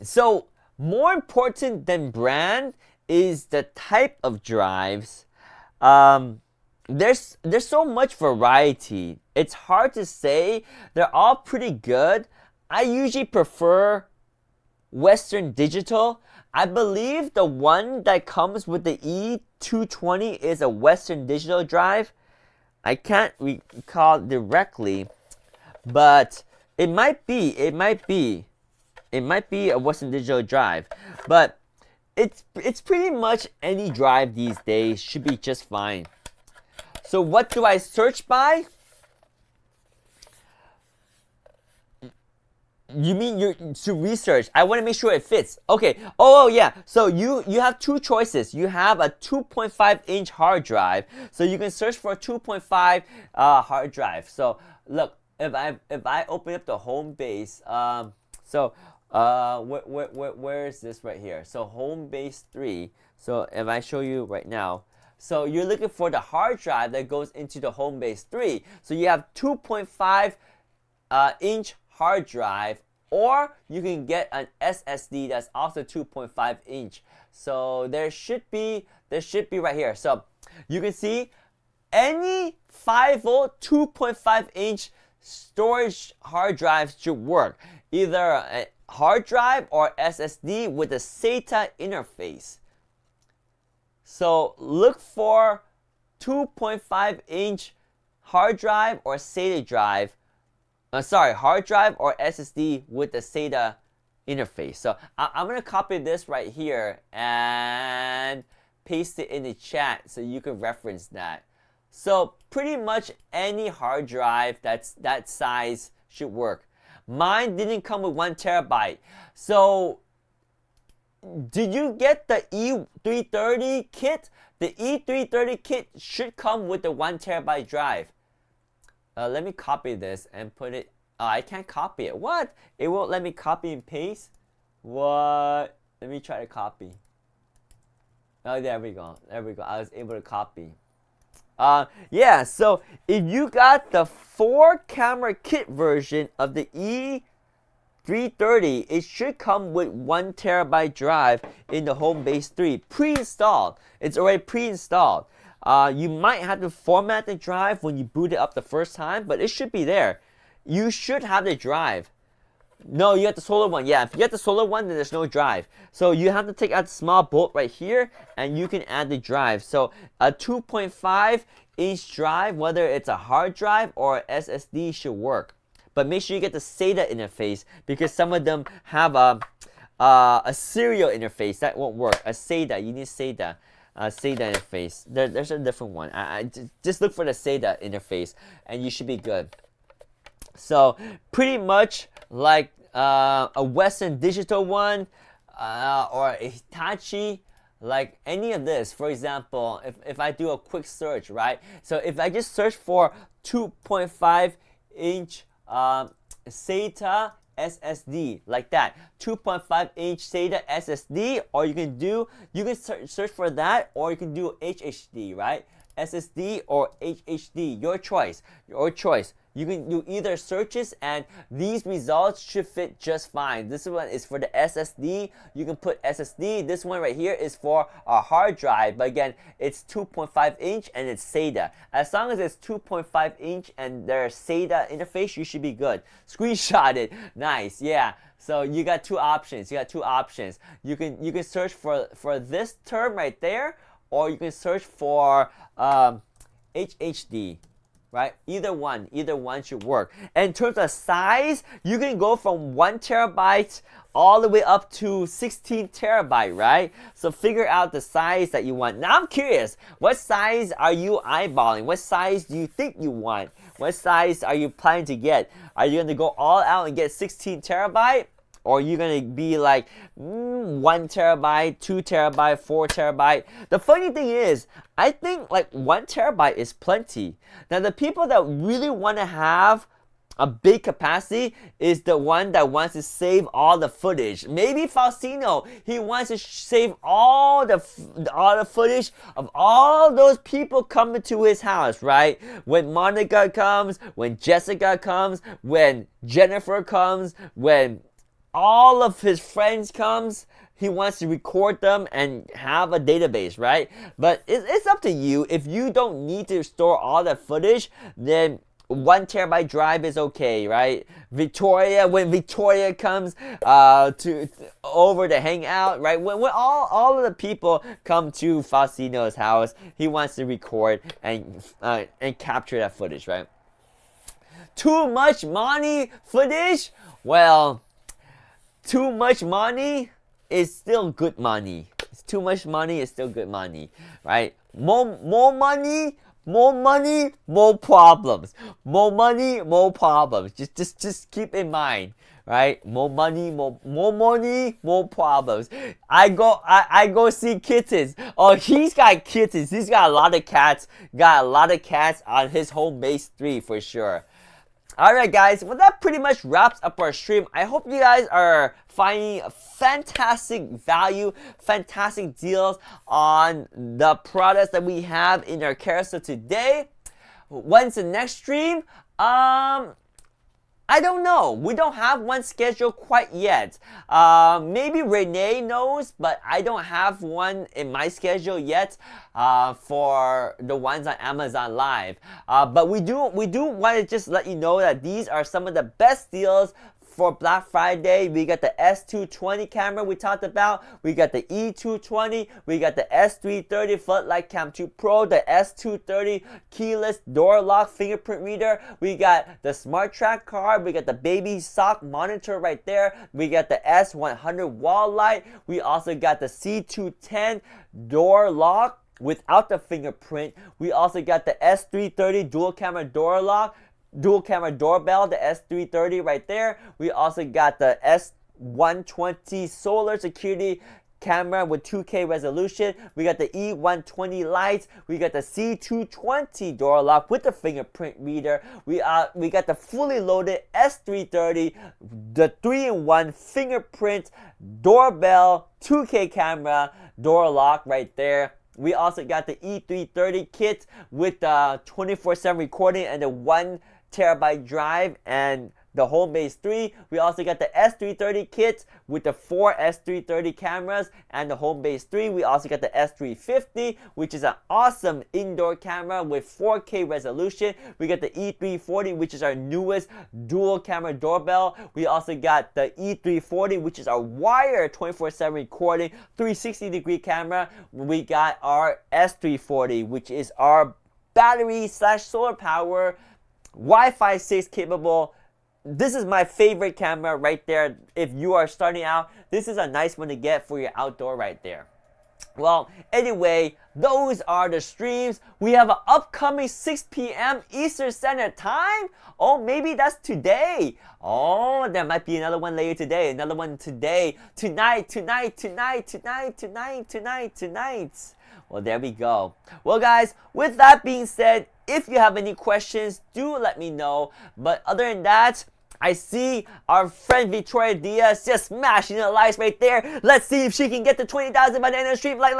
[SPEAKER 1] So more important than brand is the type of drives. There's so much variety. It's hard to say. They're all pretty good. I usually prefer Western Digital. I believe the one that comes with the E220 is a Western Digital drive. I can't recall directly, but it might be a Western Digital drive. But it's pretty much any drive these days should be just fine. So what do I search by? You mean to research? I want to make sure it fits. Okay. Oh yeah. So you have two choices. You have a 2.5-inch hard drive. So you can search for a 2.5 hard drive. So look, if I open up the home base, where is this right here? So home base 3. So if I show you right now, so you're looking for the hard drive that goes into the home base 3. So you have 2.5 inch hard drive, or you can get an SSD that's also 2.5 inch. So there should be right here. So you can see any 5-volt 2.5 inch storage hard drive should work. Either a hard drive or SSD with a SATA interface. So look for 2.5 inch hard drive or SATA drive. Hard drive or SSD with the SATA interface. So I'm going to copy this right here and paste it in the chat so you can reference that. So pretty much any hard drive that's that size should work. Mine didn't come with 1 terabyte. So did you get the E330 kit? The E330 kit should come with the 1 terabyte drive. Let me copy this and put it. I can't copy it. What? It won't let me copy and paste? What? Let me try to copy. Oh, there we go. There we go. I was able to copy. Yeah, so if you got the 4-camera kit version of the E330, it should come with 1 terabyte drive in the home base 3 pre-installed. It's already pre-installed. You might have to format the drive when you boot it up the first time, but it should be there. You should have the drive. No, you got the solar one. Yeah, if you got the solar one, then there's no drive. So you have to take out the small bolt right here, and you can add the drive. So a 2.5 inch drive, whether it's a hard drive or SSD, should work. But make sure you get the SATA interface, because some of them have a serial interface. That won't work. A SATA, you need SATA. SATA interface. There's a different one. Just look for the SATA interface, and you should be good. So pretty much like a Western Digital one or a Hitachi, like any of this. For example, if I do a quick search, right? So if I just search for 2.5 inch SATA SSD, like that, 2.5 inch SATA SSD, or you can search for that, or you can do HHD, right? SSD or HHD, your choice. You can do either searches, and these results should fit just fine. This one is for the SSD. You can put SSD. This one right here is for a hard drive, but again, it's 2.5 inch and it's SATA. As long as it's 2.5 inch and there's SATA interface, you should be good. Screenshot it. Nice, yeah. So you got two options. You can search for this term right there, or you can search for HHD. Right? Either one should work. And in terms of size, you can go from 1 terabyte all the way up to 16 terabyte, right? So figure out the size that you want. Now I'm curious, what size are you eyeballing? What size do you think you want? What size are you planning to get? Are you going to go all out and get 16 terabyte? Or are you going to be like 1 terabyte, 2 terabyte, 4 terabyte? The funny thing is, I think like 1 terabyte is plenty. Now the people that really want to have a big capacity is the one that wants to save all the footage. Maybe Faustino, he wants to save all the footage of all those people coming to his house, right? When Monica comes, when Jessica comes, when Jennifer comes, when all of his friends comes, he wants to record them and have a database, right? But it's up to you. If you don't need to store all that footage, then 1 terabyte drive is okay, right? Victoria, when Victoria comes over to hang out, right? When all of the people come to Faustino's house, he wants to record and capture that footage, right? Too much money footage? Well, too much money is still good money. Too much money is still good money, right? More money, more problems. More money, more problems. Just keep in mind, right? More money, more problems. I go see kittens. Oh, he's got kittens. He's got a lot of cats. Got a lot of cats on his home base 3 for sure. Alright guys, well that pretty much wraps up our stream. I hope you guys are finding fantastic value, fantastic deals on the products that we have in our carousel today. When's the next stream? I don't know. We don't have one scheduled quite yet. Maybe Renee knows, but I don't have one in my schedule yet for the ones on Amazon Live. But we do want to just let you know that these are some of the best deals for Black Friday. We got the S220 camera we talked about. We got the E220. We got the S330 Floodlight Cam 2 Pro. The S230 keyless door lock fingerprint reader. We got the Smart Track card. We got the baby sock monitor right there. We got the S100 wall light. We also got the C210 door lock without the fingerprint. We also got the S330 dual camera door lock. Dual camera doorbell, the S330 right there. We also got the S120 solar security camera with 2K resolution. We got the E120 lights. We got the C220 door lock with the fingerprint reader. We got the fully loaded S330, the 3-in-1 fingerprint doorbell, 2K camera door lock right there. We also got the E330 kit with the 24/7 recording and the 1 terabyte drive and the home base 3. We also got the S330 kit with the 4 S330 cameras and the home base 3. We also got the S350, which is an awesome indoor camera with 4K resolution. We got the E340, which is our newest dual camera doorbell. We also got the E340, which is our wired 24/7 recording 360-degree camera. We got our S340, which is our battery / solar power Wi-Fi 6 capable. This is my favorite camera right there. If you are starting out, this is a nice one to get for your outdoor right there. Well, anyway, those are the streams. We have an upcoming 6 p.m. Eastern Standard Time. Oh, maybe that's today. Oh, there might be another one later today. Another one today. Tonight. Well, there we go. Well, guys, with that being said, if you have any questions, do let me know. But other than that, I see our friend Victoria Diaz just smashing the likes right there. Let's see if she can get to 20,000 by the end of the stream. Like.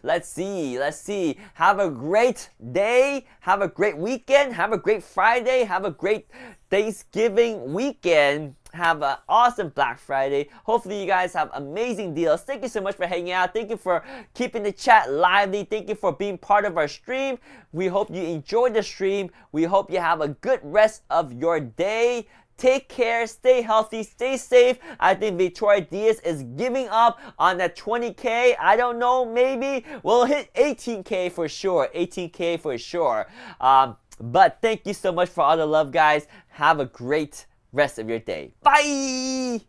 [SPEAKER 1] Let's see. Have a great day. Have a great weekend. Have a great Friday. Have a great Thanksgiving weekend. Have an awesome Black Friday. Hopefully you guys have amazing deals. Thank you so much for hanging out. Thank you for keeping the chat lively. Thank you for being part of our stream. We hope you enjoyed the stream. We hope you have a good rest of your day. Take care, stay healthy, stay safe. I think Victoria Diaz is giving up on that 20K. I don't know, maybe we'll hit 18K for sure. 18K for sure. But thank you so much for all the love, guys. Have a great rest of your day. Bye!